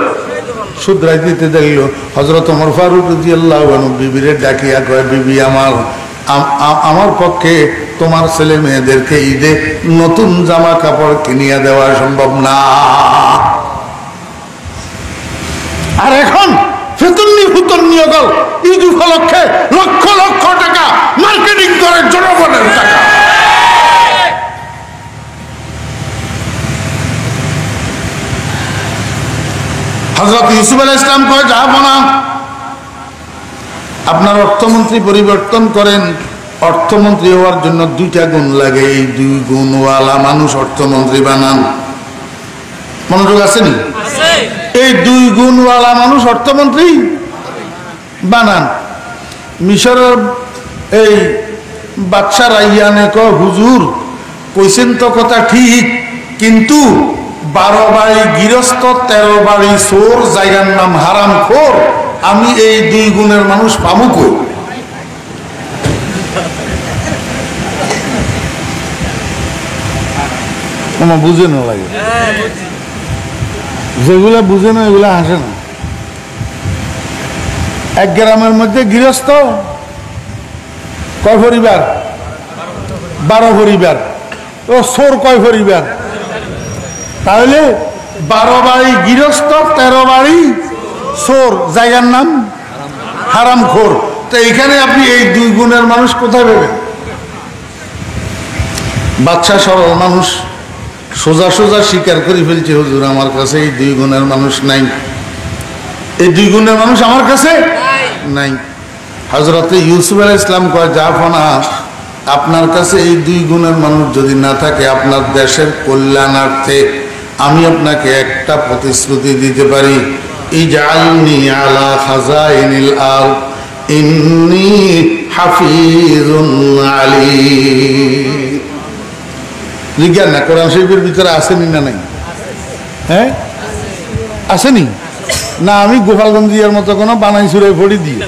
শুধরাই দিতে দিল। হযরত ওমর ফারুক রাদিয়াল্লাহু আনহু বিবিরে ডাকিয়া কয়, বিবি আমার পক্ষে তোমার ছেলে মেয়েদেরকে ঈদে নতুন জামা কাপড় কিনিয়া দেওয়া সম্ভব না। আর এখন ফুতন্নি দল ঈদ উপলক্ষে লক্ষ লক্ষ টাকা মার্কেটিং করে জনগণের টাকা। হযরত ইউসুফ আলাইহিস সালাম কয়, যাব না, আপনার অর্থমন্ত্রী পরিবর্তন করেন। অর্থমন্ত্রী হওয়ার জন্য 2টা গুণ লাগে, এই 2 গুণওয়ালা মানুষ অর্থমন্ত্রী বানান। মনোযোগ আসেনি? এই 2 গুণওয়ালা মানুষ অর্থমন্ত্রী বানান। মিশরের এই বাদশা রাইয়ানে কয়, হুজুর কইছেন তো কথা ঠিক, কিন্তু 12 বাড়ি গৃহস্থ 13 বাড়ি চোর, জায়গার নাম হারামখোর, আমি এই 2 গুণের মানুষ পাবো কই? আমার বুঝে না লাগে, যেগুলা বুঝে না এগুলা হাসে না। 1 গ্রামের মধ্যে গৃহস্থ কয় পরিবার? 12 পরিবার। ও চোর কয় পরিবার? তাহলে 12 বাড়ি গৃহস্থ 13 বাড়ি চোর, জায়গার নাম হারামখোর। তো এইখানে আপনি এই 2 গুণের মানুষ কোথায় পাবেন? বাদশা সরল মানুষ, সোজা সোজা স্বীকার করে ফেলছে, হুজুর আমার কাছে এই 2 গুণের মানুষ নাই, এই 2 গুণের মানুষ আমার কাছে নাই। হযরত ইউসুফ আলাইহিস সালাম কয়, যাব না, আপনার কাছে এই 2 গুণের মানুষ যদি না থাকে, আপনার দেশের কল্যাণার্থে আমি আপনাকে একটা প্রতিশ্রুতি দিতে পারি, ইজআলনি আলা খাজাইনিল আরদ ইন্নী হাফিজুন আলীম। জিজ্ঞাসা না, কোরআন শরীফের ভিতরে আসেনি না নাই? হ্যাঁ আসেনি না? আমি গোপালগঞ্জিয়ার মতো কোনো বানাই সুরে পড়ি দিই,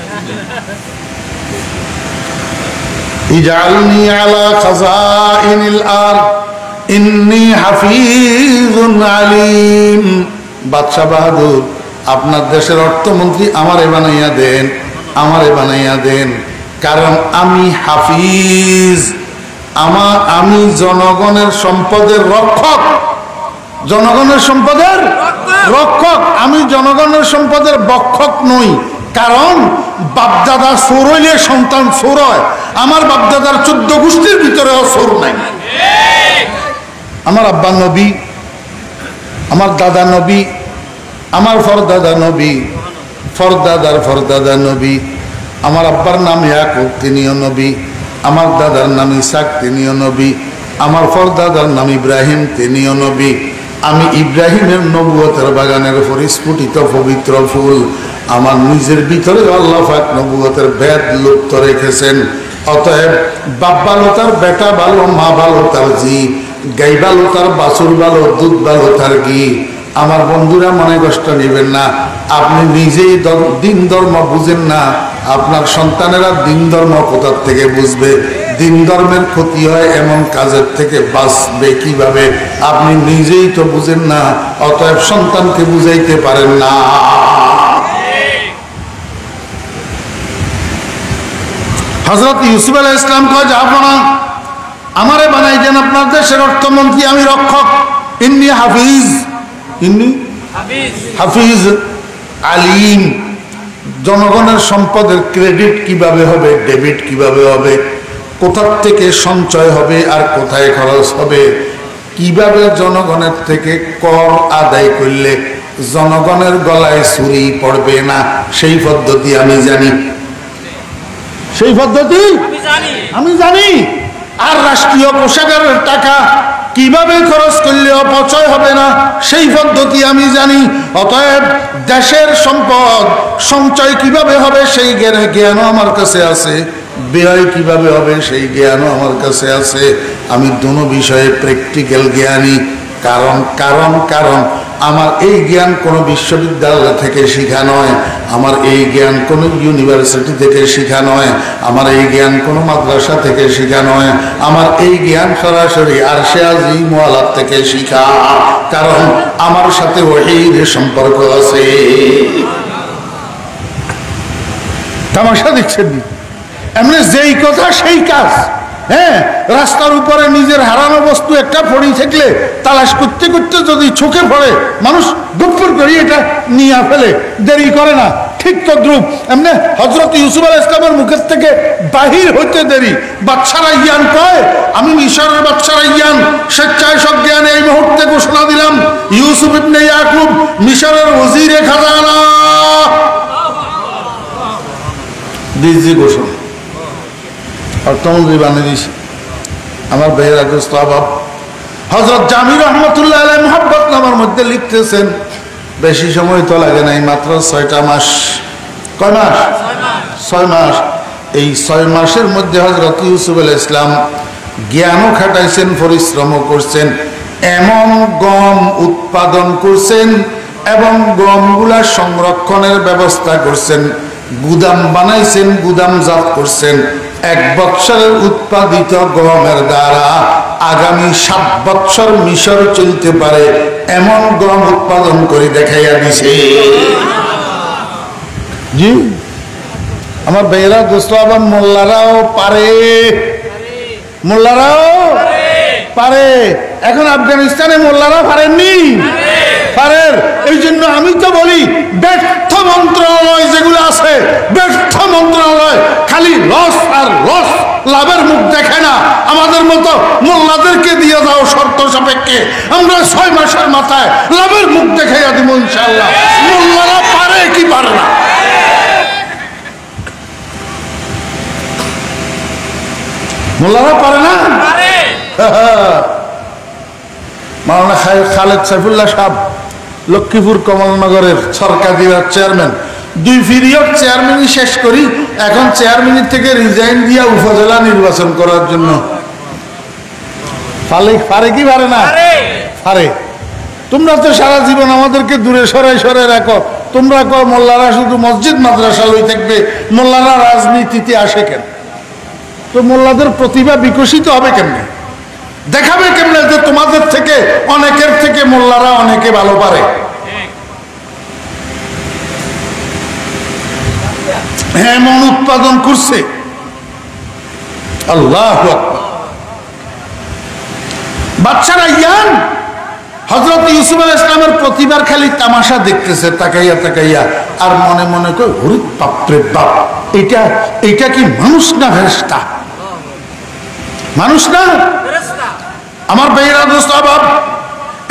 ইজআলনি আলা খাজাইনিল আরদ ইন্নী হাফিজুন আলীম। বাদশা বাহাদুর, আপনার দেশের অর্থমন্ত্রী আমারে বানাইয়া দেন, আমারে বানাইয়া দেন, কারণ আমি হাফিজ, আমি জনগণের সম্পদের রক্ষক, জনগণের সম্পদের রক্ষক, আমি জনগণের সম্পদের বক্ষক নই। কারণ বাপদাদা চোর হইলে সন্তান চোর হয়, আমার বাপদাদার 14 গোষ্ঠীর ভিতরেও চোর নাই। আমার আব্বা নবী, আমার দাদা নবী, আমার ফরদাদা নবী, ফরদাদার ফরদাদা নবী, আমার আব্বার নাম ইয়াকুব, তিনিও নবী। আমার দাদার নাম ইসাক, তিনিও নবী। আমার পরদাদার নাম ইব্রাহিম, তিনিও নবী। আমি ইব্রাহিমের নবুয়তের বাগানের পরিস্ফুটিত পবিত্র ফুল। আমার নিজের ভিতরে আল্লাহ পাক নবুয়তের ভেদ লুপ্ত রেখেছেন। অতএব বাপ ভালো তার বেটা ভালো, মা ভালো তার জি, গাই ভালো তার বাছুর ভালো, দুধ ভালো তার ঘি। আমার বন্ধুরা মনে কষ্ট নেবেন না, আপনি নিজেই দিন ধর্ম বুঝেন না, আপনার সন্তানেরা দিন ধর্ম কোথার থেকে বুঝবে? দিন ধর্মের ক্ষতি হয় এমন কাজের থেকে বাঁচবে কিভাবে? আপনি নিজেই তো বুঝেন না, অতএব সন্তানকে বুঝাইতে পারেন না। হযরত ইউসুফ আলাইহিস সালাম কয় যে আপনারা আমারে বানাই দেন আপনার দেশের অর্থমন্ত্রী, আমি রক্ষক। ইন্নী হাফিজ, ইন্নী হাফিজ আলিম। জনগণের সম্পদের ক্রেডিট কিভাবে হবে, ডেবিট কিভাবে হবে, কোথার থেকে সঞ্চয় হবে আর কোথায় খরচ হবে, কিভাবে জনগণের থেকে কর আদায় করলে জনগণের গলায় ছুরি পড়বে না, সেই পদ্ধতি আমি জানি। সেই পদ্ধতি আমি জানি। আর রাষ্ট্রীয় কোষাগারের টাকা কিভাবে খরচ করলে অপচয় হবে না, সেই পদ্ধতি আমি জানি। অতএব দেশের সম্পদ সঞ্চয় কিভাবে হবে সেই জ্ঞানও আমার কাছে আছে, ব্যয় কিভাবে হবে সেই জ্ঞানও আমার কাছে আছে। আমি দুটো বিষয়ে প্র্যাকটিক্যাল জ্ঞানী। কারণ কারণ কারণ আমার এই জ্ঞান কোনো বিশ্ববিদ্যালয় থেকে শিখা নয়, আমার এই জ্ঞান কোনো ইউনিভার্সিটি থেকে শিখা নয়, আমার এই জ্ঞান কোনো মাদ্রাসা থেকে শিখা নয়, আমার এই জ্ঞান সরাসরি আরশে আজিম ওয়ালা থেকে শিখা। কারণ আমার সাথে ওহীর সম্পর্ক আছে। তামাশা দেখছেন, এমনি যেই কথা সেই কাজ। হ্যাঁ, রাস্তার উপরে নিজের হারানো বস্তু একটা পড়ে থাকলে তালাশ করতে করতে যদি চোখে পড়ে, মানুষ গুপ্পুর করে এটা নিয়ে ফেলে, দেরি করে না। ঠিক তদ্রুপ এমনি হযরত ইউসুফ আলাইহিস সালামের মুখের থেকে বাহির হইতে দেরি। বাদশারা ইয়ান কয়, আমি মিশরের বাদশারা ইয়ান স্বেচ্ছায় সব জ্ঞান এই মুহূর্তে ঘোষণা দিলাম, ইউসুফ ইবনে ইয়াকুব মিশরের ওজিরে খাজানা। দিজি ঘোষণা অর্থমন্ত্রী বানিয়ে দিয়েছে। আমার ভাইয়েরা দোস্ত আবাব হযরত জামি রহমতুল্লাহ আলাইহি মুহাব্বতনামার মধ্যে লিখতেছেন, বেশি সময় তো লাগে নাই, মাত্র 6টা মাস। কয় মাস? 6 মাস। এই 6 মাসের মধ্যে হযরত ইউসুফ আলাইহিস সালাম জ্ঞানও খাটাইছেন, পরিশ্রমও করছেন, এমন গম উৎপাদন করছেন এবং গমগুলা সংরক্ষণের ব্যবস্থা করছেন, গুদাম বানাইছেন, গুদামজাত করছেন। 1 বৎসরের উৎপাদিত গমের দ্বারা আগামী 7 বৎসর মিশর চলতে পারে এমন গম উৎপাদন করে দেখাইয়া দিছে। জি আমার ভাইয়েরা দোস্ত, আবার মোল্লারাও পারে, মোল্লারাও পারে। এখন আফগানিস্তানে মোল্লারা পারেননি, পারেন। এই জন্য আমি তো বলি, ব্যর্থ মন্ত্রণালয় যেগুলো আছে, ব্যর্থ মন্ত্রণালয় খালি লস আর লস, লাভের মুখ দেখে না। আমাদের মতো মোল্লাদেরকে দিয়ে দাও শর্ত সাপেক্ষে, আমরা 6 মাসের মাথায় লাভের মুখ দেখাইয়া দিব ইনশাআল্লাহ। মোল্লারা পারে কি পারে না? মোল্লারা পারে না? মাওলানা খালেদ সাইফুল্লাহ সাহেব লক্ষ্মীপুর কমলনগরের সরকারি চেয়ারম্যান, 2 পিরিয়ড চেয়ারম্যানই শেষ করি, এখন চেয়ারম্যানের থেকে রিজাইন দিয়া উপজেলা নির্বাচন করার জন্য। পারে কি পারে না? পারে। তোমরা তো সারা জীবন আমাদেরকে দূরে সরাই সরাই রাখো, তোমরা কো মোল্লারা শুধু মসজিদ মাদ্রাসা লই থাকবে, মোল্লারা রাজনীতিতে আসে কেন? তো মোল্লাদের প্রতিভা বিকশিত হবে কেমনে, দেখাবে কেমনে যে তোমাদের থেকে অনেকের থেকে মোল্লারা অনেকে ভালো পারে? এমন উৎপাদন করছে, আল্লাহু আকবার। বাদশারা ইয়ান হযরত ইউসুফ আলাইহিস সালামের প্রতিভার খালি তামাশা দেখতেছে তাকাইয়া তাকাইয়া, আর মনে মনে কই, ওরে বাপরে বাপ, এটা কি মানুষ না ফেরেশতা? মানুষ না ফেরেশতা। আমার ভাইরা দোস্ত বাপ,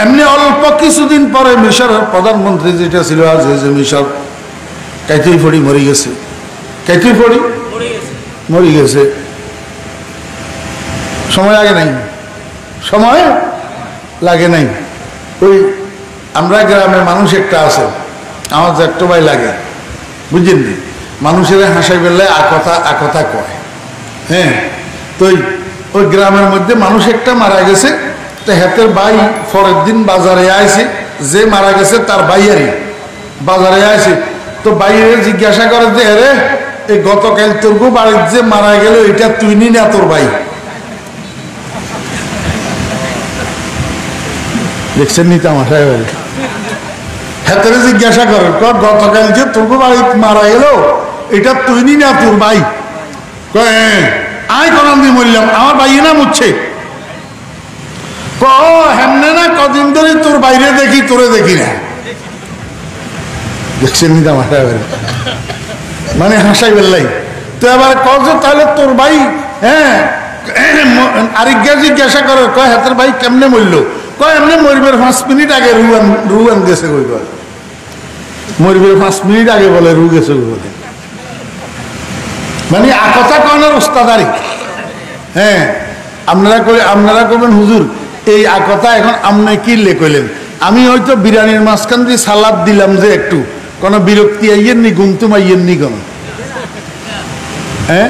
এমনি অল্প কিছুদিন পরে মিশরের প্রধানমন্ত্রী যেটা ছিল, আজ মিশর কাইতেই পড়ি মরে গেছে। কেতুই পড়ি মরে গেছে, সময় লাগে নাই, সময় লাগে নাই। ওই আমরা গ্রামের মানুষ একটা আছে, আমার জ্যাঠটো ভাই লাগে, বুঝলেন নি, মানুষের হাসাই বেলায় আকথা কয়। হ্যাঁ, তো ওই গ্রামের মধ্যে মানুষ একটা মারা গেছে, তো হাতের ভাই পরের দিন বাজারে আইছে, যে মারা গেছে তার ভাইয়ারই বাজারে আইছে। তো বাইরে জিজ্ঞাসা করে যে আরে এই গতকাল তোর বাড়ির যে মারা গেল এটা তুই নি না তোর ভাই? দেখছেন নি তামাশা? হাতের জিজ্ঞাসা করে গতকাল যে তোর বাড়ি মারা গেল এটা তুই নি না তোর ভাই? আয় করান দিয়ে মরলাম, আমার ভাই না মুচ্ছে। হেমনে না কদিন ধরে তোর বাইরে দেখি, তোরে দেখি না। দেখছেন নি তামাশা? মানে হাসাই বেললাই। তো এবার কজ তাহলে তোর ভাই, হ্যাঁ, আরেকটা জিজ্ঞাসা করে কয় হাতের ভাই কেমনে মরল? কয় এমনি মরিবের 5 মিনিট আগে রুয়ান গেছে, কই কয় মরিবের 5 মিনিট আগে বলে রু গেছে বলে। মানে আকথা কনের ওস্তাদারি। হ্যাঁ, আপনারা করবেন হুজুর এই আকথা এখন আপনি কি কইলেন? আমি হয়তো বিরিয়ানির মাঝখান দিয়ে সালাদ দিলাম যে একটু, কোনো বিরক্তি আইয়েন নি, গুমতুম আইয়েন নি কোন? হ্যাঁ,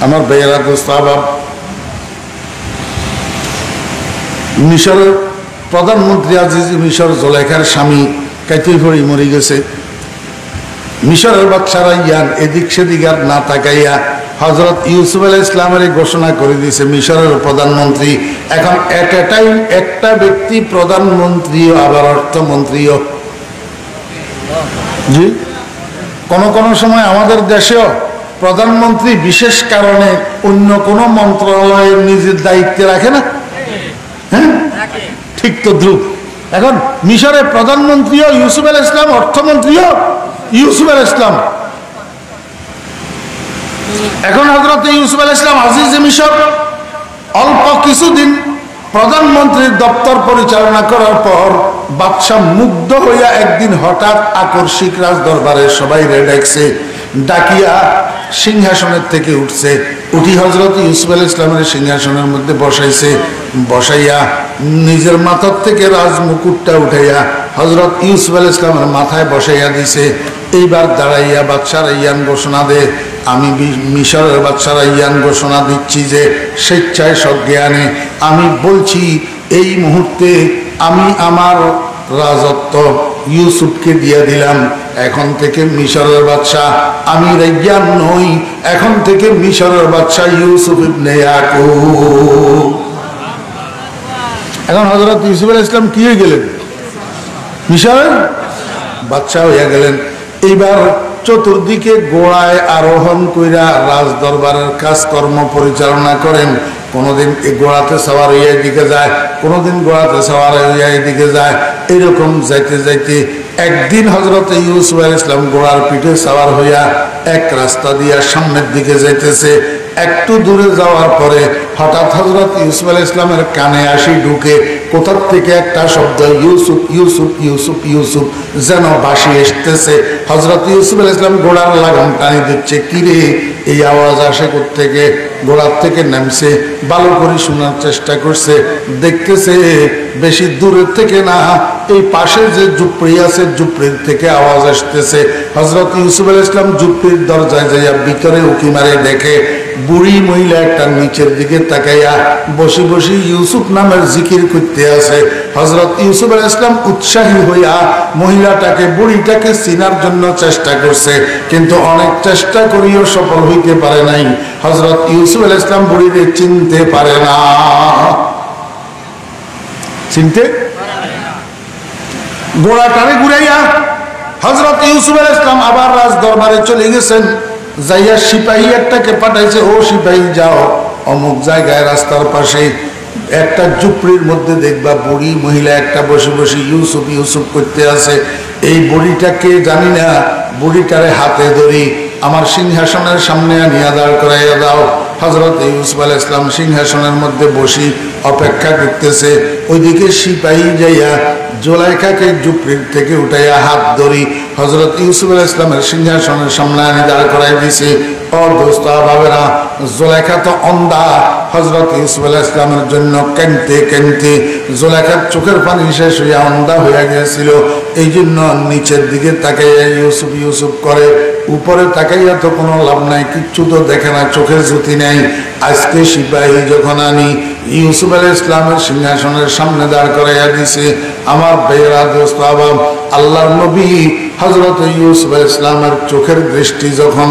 আমার বেয়ারা দোস্ত মিশরের প্রধানমন্ত্রী আজিজ মিশর জোলেখার স্বামী কাইতুই পড়ি মরে গেছে। মিশরের বাচ্চারা ইয়ান এদিক সেদিক আর না তাকাইয়া হজরত ইউসুফ আলাইহিস ইসলামের ঘোষণা করে দিয়েছে মিশরের প্রধানমন্ত্রী। এখন এট এ টাইম একটা ব্যক্তি প্রধানমন্ত্রীও আবার অর্থমন্ত্রীও। জি, কোন সময় আমাদের দেশেও প্রধানমন্ত্রী বিশেষ কারণে অন্য কোন মন্ত্রণালয়ের নিজের দায়িত্বে রাখে না? হ্যাঁ, ঠিক তো দ্রুপ। এখন মিশরের প্রধানমন্ত্রীও ইউসুফ আলাইহিস ইসলাম, অর্থমন্ত্রীও ইউসুফ আলাইহিস ইসলাম। এখন হযরত ইউসুফ আলাইহিস ইসলাম আজিজে মিশর অল্প কিছুদিন প্রধানমন্ত্রীর দপ্তর পরিচালনা করার পর বাদশাহ মুগ্ধ হইয়া একদিন হঠাৎ আকস্মিক রাজ দরবারে সবাই ডাকছে, ডাকিয়া সিংহাসনের থেকে উঠছে, উঠি হযরত ইউসুফ আলাইহিস ইসলামের সিংহাসনের মধ্যে বসাইছে, বসাইয়া নিজের মাথার থেকে রাজ মুকুটটা উঠাইয়া হযরত ইউসুফ আলাইহিস ইসলামের মাথায় বসাইয়া দিছে। এইবার দাঁড়াইয়া বাদশার ইয়ান ঘোষণা দে, আমি মিশরের বাদশারা ইয়ান ঘোষণা দিচ্ছি যে স্বেচ্ছায় সজ্ঞানে আমি বলছি এই মুহূর্তে আমি আমার রাজত্ব ইউসুফকে দিয়ে দিলাম। এখন থেকে মিশরের বাদশা আমি রাজ্ঞান নই, এখন থেকে মিশরের বাদশা ইউসুফ ইবনে ইয়াকুব। এখন হযরত ইউসুফ আলাইহিস সালাম কি হয়ে গেলেন? মিশরের বাদশা হইয়া গেলেন। এইবার চতুর্দিকে গোড়ায় আরোহণ কইরা রাজ দরবারের কাজকর্ম পরিচালনা করেন। কোনোদিন গোড়াতে সওয়ার হইয়া এদিকে যায়, কোনোদিন গোড়াতে সওয়ার হইয়া এদিকে যায়। এরকম যাইতে যাইতে একদিন হযরত ইউসুফ আলাইহিস সালাম ঘোড়ার পিঠে সওয়ার হইয়া এক রাস্তা দিয়া সামনের দিকে যাইতেছে। একটু দূরে যাওয়ার পরে হঠাৎ হযরত ইউসুফ আলাইহিস সালামের কানে আসি ঢুকে কোথা থেকে একটা শব্দ ইউসুফ ইউসুফ ইউসুফ ইউসুফ যেন বাঁশি আসতেছে। হযরত ইউসুফ আলাইহিস সালাম ঘোড়ার লাগাম টানি দিচ্ছে, কিরে এই আওয়াজ আসে কোত্থেকে? ঘোড়ার থেকে নামছে, ভালো করে শোনার চেষ্টা করছে, দেখতেছে বেশি দূরের থেকে না, এই পাশে যে ঝুপড়ি আছে ঝুপড়ির থেকে আওয়াজ আসতেছে। হযরত ইউসুফ আলাইহিস সালাম ঝুপড়ির দরজায় যাইয়া ভিতরে উকি মারে দেখে বুড়ি মহিলা একটা নিচের দিকে তাকাইয়া বসে বসে ইউসুফ নামের জিকির করতে আছে। হযরত ইউসুফ আলাইহিস সালাম উৎসাহী হইয়া মহিলাটাকে বুড়িটাকে চিনার জন্য চেষ্টা করছে, কিন্তু অনেক চেষ্টা করিও সফল হইতে পারে নাই। হযরত ইউসুফ আলাইহিস সালাম বুড়িকে চিনতে পারে না, চিনতে গোড়াটারে ঘুরাইয়া হযরত ইউসুফ আলাইহিস সালাম আবার রাজ দরবারে চলে গেছেন। যাইয়া সিপাহী একটাকে পাঠাইছে, ও সিপাহী যাও অমুক জায়গায় রাস্তার পাশে একটা ঝুপড়ির মধ্যে দেখবা বুড়ি মহিলা একটা বসে বসে ইউসুফ ইউসুফ করতে আছে। এই বুড়িটাকে জানি না, বুড়িটারে হাতে ধরি আমার সিংহাসনের সামনে আনিয়া দাঁড় করাইয়া দাও। হযরত ইউসুফ আলাইহিস সালাম সিংহাসনের মধ্যে বসি অপেক্ষা করতেছে। ওইদিকে সিপাহী যাইয়া জুলাইখাকে ঝুপড়ির থেকে উঠাইয়া হাত ধরি হযরত ইউসুফ আলাইহিস সালামের সিংহাসনের সামনে আনি দাঁড় করাই দিছে। ও দোস্ত বাবেরা, জুলাইখা তো অন্ধা। হযরত ইউসুফ আলাইহিস সালামের জন্য কাঁদতে কাঁদতে জুলাইখার চোখের পানি শেষ হইয়া অন্ধা হইয়া গিয়েছিল। এই জন্য নিচের দিকে তাকাইয়া ইউসুফ ইউসুফ করে, উপরে তাকাইয়া তো কোনো লাভ নাই, কিচ্ছু তো দেখে না, চোখের জ্যোতি নাই। আজকে সিপাহী যখন আনি ইউসুফ আলাইহিস সালামের সিংহাসনের সামনে দাঁড় করাইয়া দিছে, আমার ভাইয়েরা দোস্ত আবাব, আল্লাহর নবী হযরত ইউসুফ আলাইহিস সালামের চোখের দৃষ্টি যখন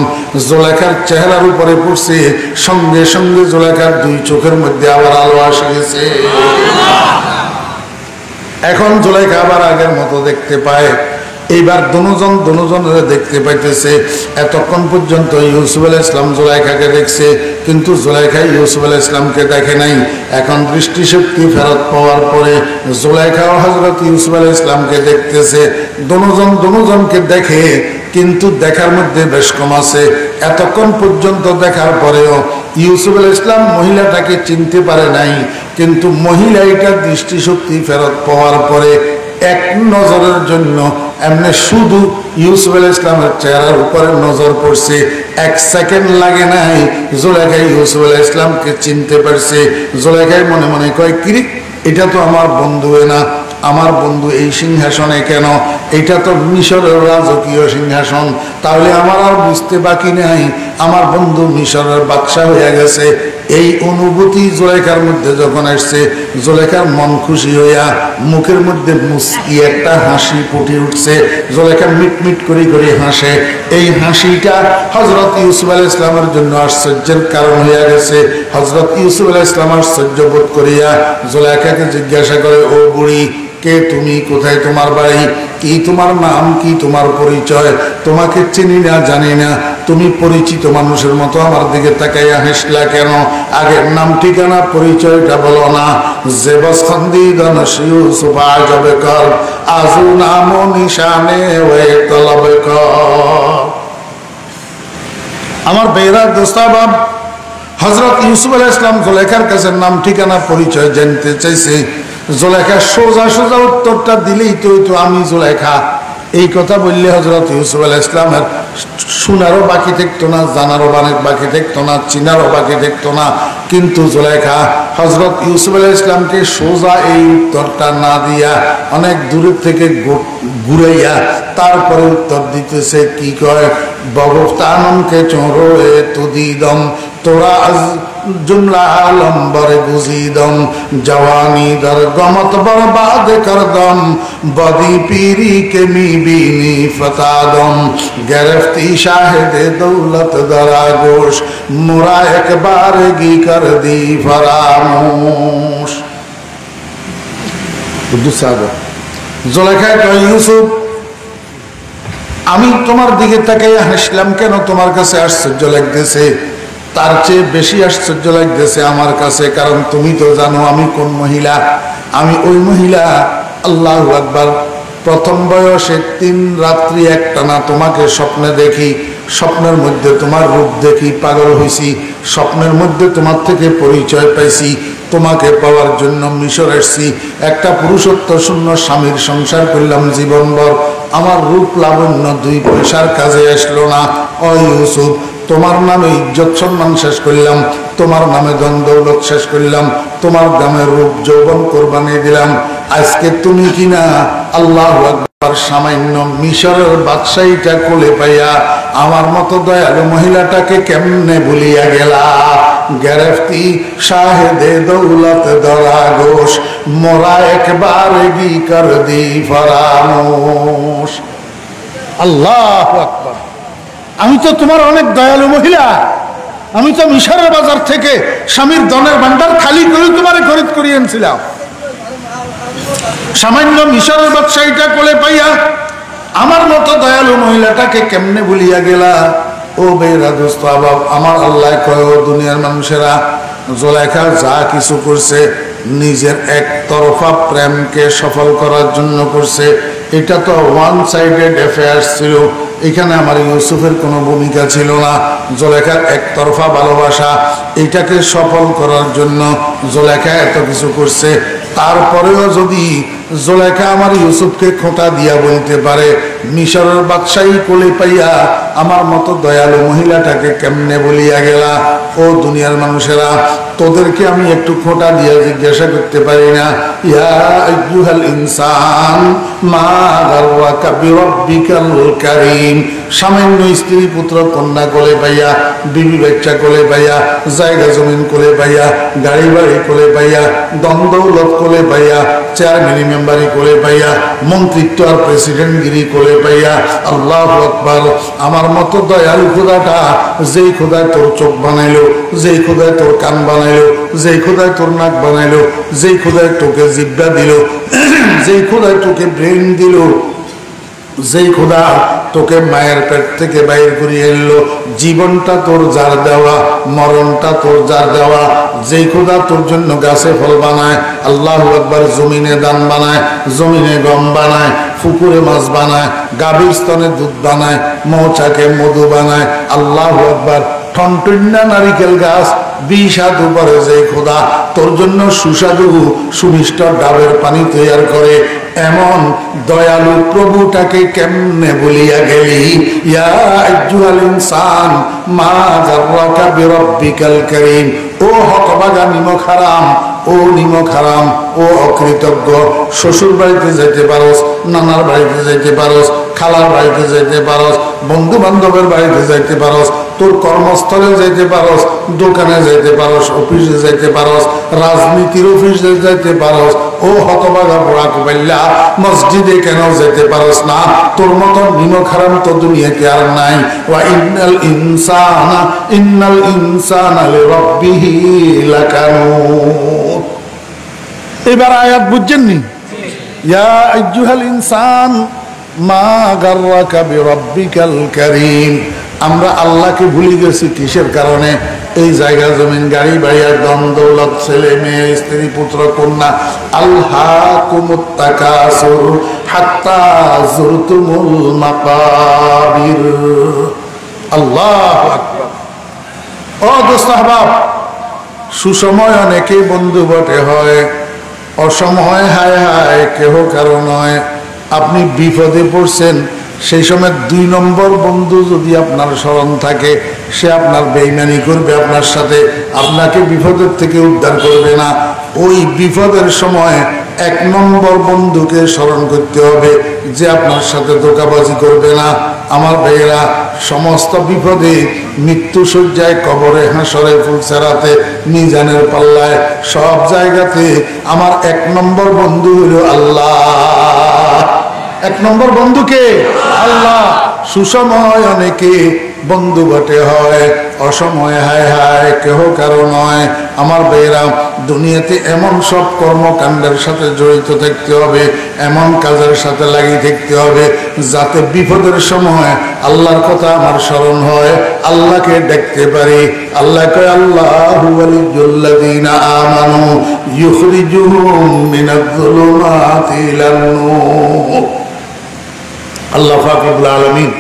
জুলাইখার চেহারার উপরে পড়ছে, সঙ্গে সঙ্গে জুলাইখার দুই চোখের মধ্যে আবার আলো আসে গেছে। এখন জুলাইখা আবার আগের মতো দেখতে পায়। এইবার দুজনের দেখতে পাইতেছে। এতক্ষণ পর্যন্ত ইউসুফ আলাইহিস সালাম জুলাইখাকে দেখছে, কিন্তু জুলাইখা ইউসুফ আলাইহিস সালামকে দেখে নাই। এখন দৃষ্টিশক্তি ফেরত পাওয়ার পরে জুলাইখাও হযরত ইউসুফ আলাইহিস সালামকে দেখতেছে। দুজনকে দেখে, কিন্তু দেখার মধ্যে বেশ কম আছে। এতক্ষণ পর্যন্ত দেখার পরেও ইউসুফ আলাইহিস সালাম মহিলাটাকে চিনতে পারে নাই, কিন্তু মহিলা এটা দৃষ্টিশক্তি ফেরত পাওয়ার পরে এক নজরের জন্য এমনি শুধু ইউসুফ আলাইহিস সালামের চেহারার উপরে নজর পড়ছে। এক সেকেন্ড লাগে নাই, জুলাইখা ইউসুফ আলাইহিস সালামকে চিনতে পারছে। জুলাইখাই মনে মনে কয়, কিরে, এটা তো আমার বন্ধু না, আমার বন্ধু এই সিংহাসনে কেন? এটা তো মিশরের রাজকীয় সিংহাসন, তাহলে আমার আর বুঝতে বাকি নাই আমার বন্ধু মিশরের বাদশা হয়ে গেছে। এই অনুভূতি জুলাইখার মধ্যে যখন আসছে, জুলাইখার মন খুশি হইয়া মুখের মধ্যে মুস্কি একটা হাসি ফুটে উঠছে। জুলাইখা মিটমিট করে করে হাসে। এই হাসিটা হযরত ইউসুফ আলাইহিস সালামের জন্য আশ্চর্যের কারণ হইয়া গেছে। হযরত ইউসুফ আলাইহিস সালাম আশ্চর্য বোধ করিয়া জুলাইখাকে জিজ্ঞাসা করে, ও বুড়ি, কে তুমি, কোথায় তোমার বাড়ি, কি তোমার নাম, কি তোমার পরিচয়? তোমাকে চিনি না, জানি না, তুমি পরিচিত মানুষের মতো আমার দিকে তাকাইয়া হাসলা কেন? আগের নাম ঠিকানা পরিচয়টা বলো না। যে বসখন্দি দনশ ইউসুফ আজবে কর, আজু নাম নিশানে ওয়ে তলবে কর। আমার বেরা দোস্তাবাব, হযরত ইউসুফ আলাইহিস সালাম জুলাইখার কাছে নাম ঠিকানা পরিচয় জানতে চাইছে। জুলাইখা সোজা সোজা উত্তরটা দিলেই তো আমি জুলাইখা, এই কথা বললে হযরত ইউসুফ আলাইহিস সালামের শোনারও বাকি থাকতো না, জানারও বাকি থাকতো না, চিনারও বাকি থাকতো না। কিন্তু জুলাইখা হযরত ইউসুফ আলাইহিস সালামকে সোজা এই উত্তরটা না দিয়া অনেক দূরের থেকে ঘুরাইয়া তারপরে উত্তর দিতেছে। কি কয়? বগফতানমকে চোরো এ তুদিদম, তোরা আজ जुमला आलम्बर गुजीदम, जवानी दर गमत बर्बाद करदम, बदी पीरी के मी बीनी फतादम, गिरफ्ती शाहिद दौलत दरागोश, मुरा एक बारगी कर दी फरामोश। জুলাইখা কয়, ইউসুফ, আমি তোমার দিকে তাকাইয়া হাসলাম কেন তোমার কাছে আশ্চর্য লাগতেছে? তার চেয়ে বেশি আশ্চর্য লাগতেছে আমার কাছে, কারণ তুমি তো জানো আমি কোন মহিলা। আমি ওই মহিলা, আল্লাহু আকবার, প্রথম বয়সে 3 রাত্রি একটানা তোমাকে স্বপ্নে দেখি, স্বপ্নের মধ্যে তোমার রূপ দেখি, পাগল হইছি। স্বপ্নের মধ্যে তোমার থেকে পরিচয় পাইছি, তোমাকে পাওয়ার জন্য মিশর আসছি। একটা পুরুষত্ব শূন্য স্বামীর সংসার করলাম জীবনভর, আমার রূপ লাবণ্য 2 পয়সার কাজে আসলো না। ও ইউসুফ, তোমার নামে ইজ্জত সম্মান শেষ করলাম, তোমার নামে ধন দৌলত শেষ করলাম, তোমার নামে রূপ যৌবন কোরবানি দিলাম। আজকে তুমি কিনা আল্লাহু আকবার সামান্য মিশরের বাদশাহীটা কোলে পাইয়া আমার মতো দয়ালু মহিলাটাকে কেমনে ভুলিয়া গেলা? গ্রেফতি শাহেদে দৌলত দরাগোশ, মোরা একবার গি কর দি ফরামোশ। আল্লাহু আকবার, আমি তো তোমার অনেক দয়ালু মহিলা, আমি তো মিশরের বাজার থেকে স্বামীর ধনের ভান্ডার খালি করে তোমার খরিদ করিয়ে আনছিলাম। সামান্য মিশরের বাদশাহীটা কোলে পাইয়া আমার মতো দয়ালু মহিলাটাকে কেমনে ভুলিয়া গেলা? ও বেরা দোস্ত আবাব, আমার আল্লাহ কয়, ও দুনিয়ার মানুষেরা, জুলাইখা যা কিছু করছে নিজের একতরফা প্রেমকে সফল করার জন্য করছে। এটা তো ওয়ান সাইডেড অ্যাফেয়ার্স ছিল, এখানে আমার ইউসুফের কোনো ভূমিকা ছিল না। জুলাইখার একতরফা ভালোবাসা, এটাকে সফল করার জন্য জুলাইখা এত কিছু করছে। তারপরেও যদি জুলেখা আমার ইউসুফকে খোঁটা দিয়া বলতে পারে, মিশরের বাদশাহী কোলে পাইয়া আমার মতো দয়ালু মহিলাটাকে কেমনে বলিয়া গেলা? ও দুনিয়ার মানুষেরা, তোদেরকে আমি একটু খোঁটা দিয়া জিজ্ঞাসা করতে পারি না? ইয়া আইয়ুহাল ইনসান মা গাররাকা বিরাব্বিকাল কারীম। সামান্য স্ত্রী পুত্র কন্যা কোলে পাইয়া, বিবি বাচ্চা কোলে পাইয়া, জায়গা জমিন কোলে পাইয়া, গাড়ি বাড়ি কোলে পাইয়া, দ্বন্দ্বলত কোলে পাইয়া, চেয়ারম্যান মেম্বারি কোলে পাইয়া, মন্ত্রিত্ব আর প্রেসিডেন্টগিরি কোলে পাইয়া, আল্লাহু আকবার। আমার মতো দয়ালু খোদাটা, যেই খোদায় তোর চোখ বানাইলো, যেই খোদায় তোর কান বানাইলো, যেই খোদায় তোর নাক বানাইলো, যেই খোদায় তোকে জিহ্বা দিল, যেই খোদায় তোকে ব্রেন দিল, যেই খোদা তোকে মায়ের পেট থেকে বাইর করিয়ে এলো, জীবনটা তোর যার দেওয়া, মরণটা তোর যার দেওয়া, যেই খোদা তোর জন্য গাছে ফল বানায়, আল্লাহু আকবার, জমিনে ধান বানায়, জমিনে গম বানায়, পুকুরে মাছ বানায়, গাভীর স্তনে দুধ বানায়, মৌচাকে মধু বানায়, আল্লাহু আকবার, ঠনটন্যা নারিকেল গাছ বিস্বাদু করে যেই খোদা তোর জন্য সুস্বাদু সুমিষ্ট ডাবের পানি তৈরি করে, এমন দয়ালু প্রভুটাকে কেমনে বলিয়া গেলি? ইয়া আইয়ুহাল ইনসান মা গাররাকা বিরাব্বিকাল কারীম। ও হতভাগা নিমক হারাম, ও নিমক হারাম, ও অকৃতজ্ঞ। শ্বশুর বাড়িতে যাইতে পারস, নানার বাড়িতে যাইতে পারস, খালার বাড়িতে যাইতে পারস, বন্ধু বান্ধবের বাড়িতে যাইতে পারস, তোর কর্মস্থলে যাইতে পারস, দোকানে যাইতে পারস, অফিসে যাইতে পারস, রাজনীতির অফিসে যাইতে পারস। ও হতভাগা পোড়া কুবাইল্লা, মসজিদে কেন যেতে পারস না? তোর মতো নিমক হারাম তো দুনিয়াতে আর নাই। ওয়া ইন্নাল ইনসানা লিরাব্বিহি লাকানুত। এবার আয়াত বুঝছেননি? ইয়া আইয়ুহাল ইনসান মা গাররাকা বিরাব্বিকাল কারীম। আমরা আল্লাহকে ভুলে গেছি কিসের কারণে? এই জায়গা জমিন, গাড়ি বাড়ি, ধন দৌলত, ছেলে মেয়ে, স্ত্রী পুত্র কন্যা। আলহাকুমুত তাকাসুর হাত্তা যুরতুমুল মাকাবির। আল্লাহু আকবার। ও দোস্ত আহবাব, সুসময় অনেকে বন্ধু বটে হয়, অসময় হায় হায় কেহ কারো নয়। আপনি বিপদে পড়ছেন, সেই সময় 2 নম্বর বন্ধু যদি আপনার স্মরণ থাকে, সে আপনার বেঈমানি করবে আপনার সাথে, আপনাকে বিপদের থেকে উদ্ধার করবে না। ওই বিপদের সময় 1 নম্বর বন্ধুকে স্মরণ করতে হবে, যে আপনার সাথে ধোঁকাবাজি করবে না। আমার ভাইয়েরা, সমস্ত বিপদে, মৃত্যু শয্যায়, কবরে, হাসরে, ফুলসেরাতে, মিজানের পাল্লায়, সব জায়গাতে আমার 1 নম্বর বন্ধু হলো আল্লাহ। 1 নম্বর বন্ধুকে আল্লাহ। সুসময় অনেকে বন্ধু বটে হয়, অসময় হায় হায় কেহ কারো নয়। আমার ভাইয়েরা, দুনিয়াতে এমন সব কর্মকাণ্ডের সাথে জড়িত থাকতে হবে, এমন কাজের সাথে লাগিয়ে থাকতে হবে, যাতে বিপদের সময় আল্লাহর কথা আমার স্মরণ হয়, আল্লাহকে দেখতে পারি। আল্লাহ কয়, আল্লাহু ওয়ালিয়্যুল্লাযীনা আমানু ইউখরিজুহুম মিনায-যুলুমাতি ইলান-নূর। আল্লাহ পাক রব্বুল আলামিন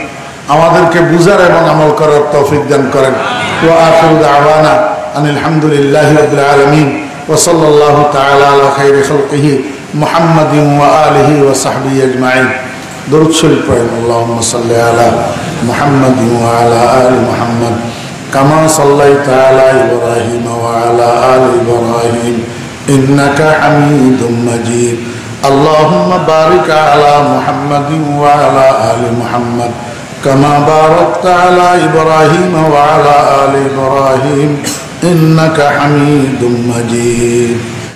আমাদেরকে বুঝার এবং আমল করার তৌফিক দান করেন। ওয়া আখিরু দাওয়ানা আনিল হামদুলিল্লাহি রাব্বিল আলামিন ওয়া সাল্লাল্লাহু তাআলা আলা খাইরি খালকিহি মুহাম্মাদিন ওয়া আলিহি ওয়া সাহবিহি আজমাইন। দরুদ শরীফ পড়েন। আল্লাহুম্মা সাল্লি আলা মুহাম্মাদিন ওয়া আলা আলি মুহাম্মাদ কামা সাল্লাইতা আলা ইব্রাহিম ওয়া আলা আলি ইব্রাহিম ইন্নাকা হামিদুম মাজিদ। اللهم بارك على محمد وعلى آل محمد كما باركت على إبراهيم وعلى آل إبراهيم إنك حميد مجيد.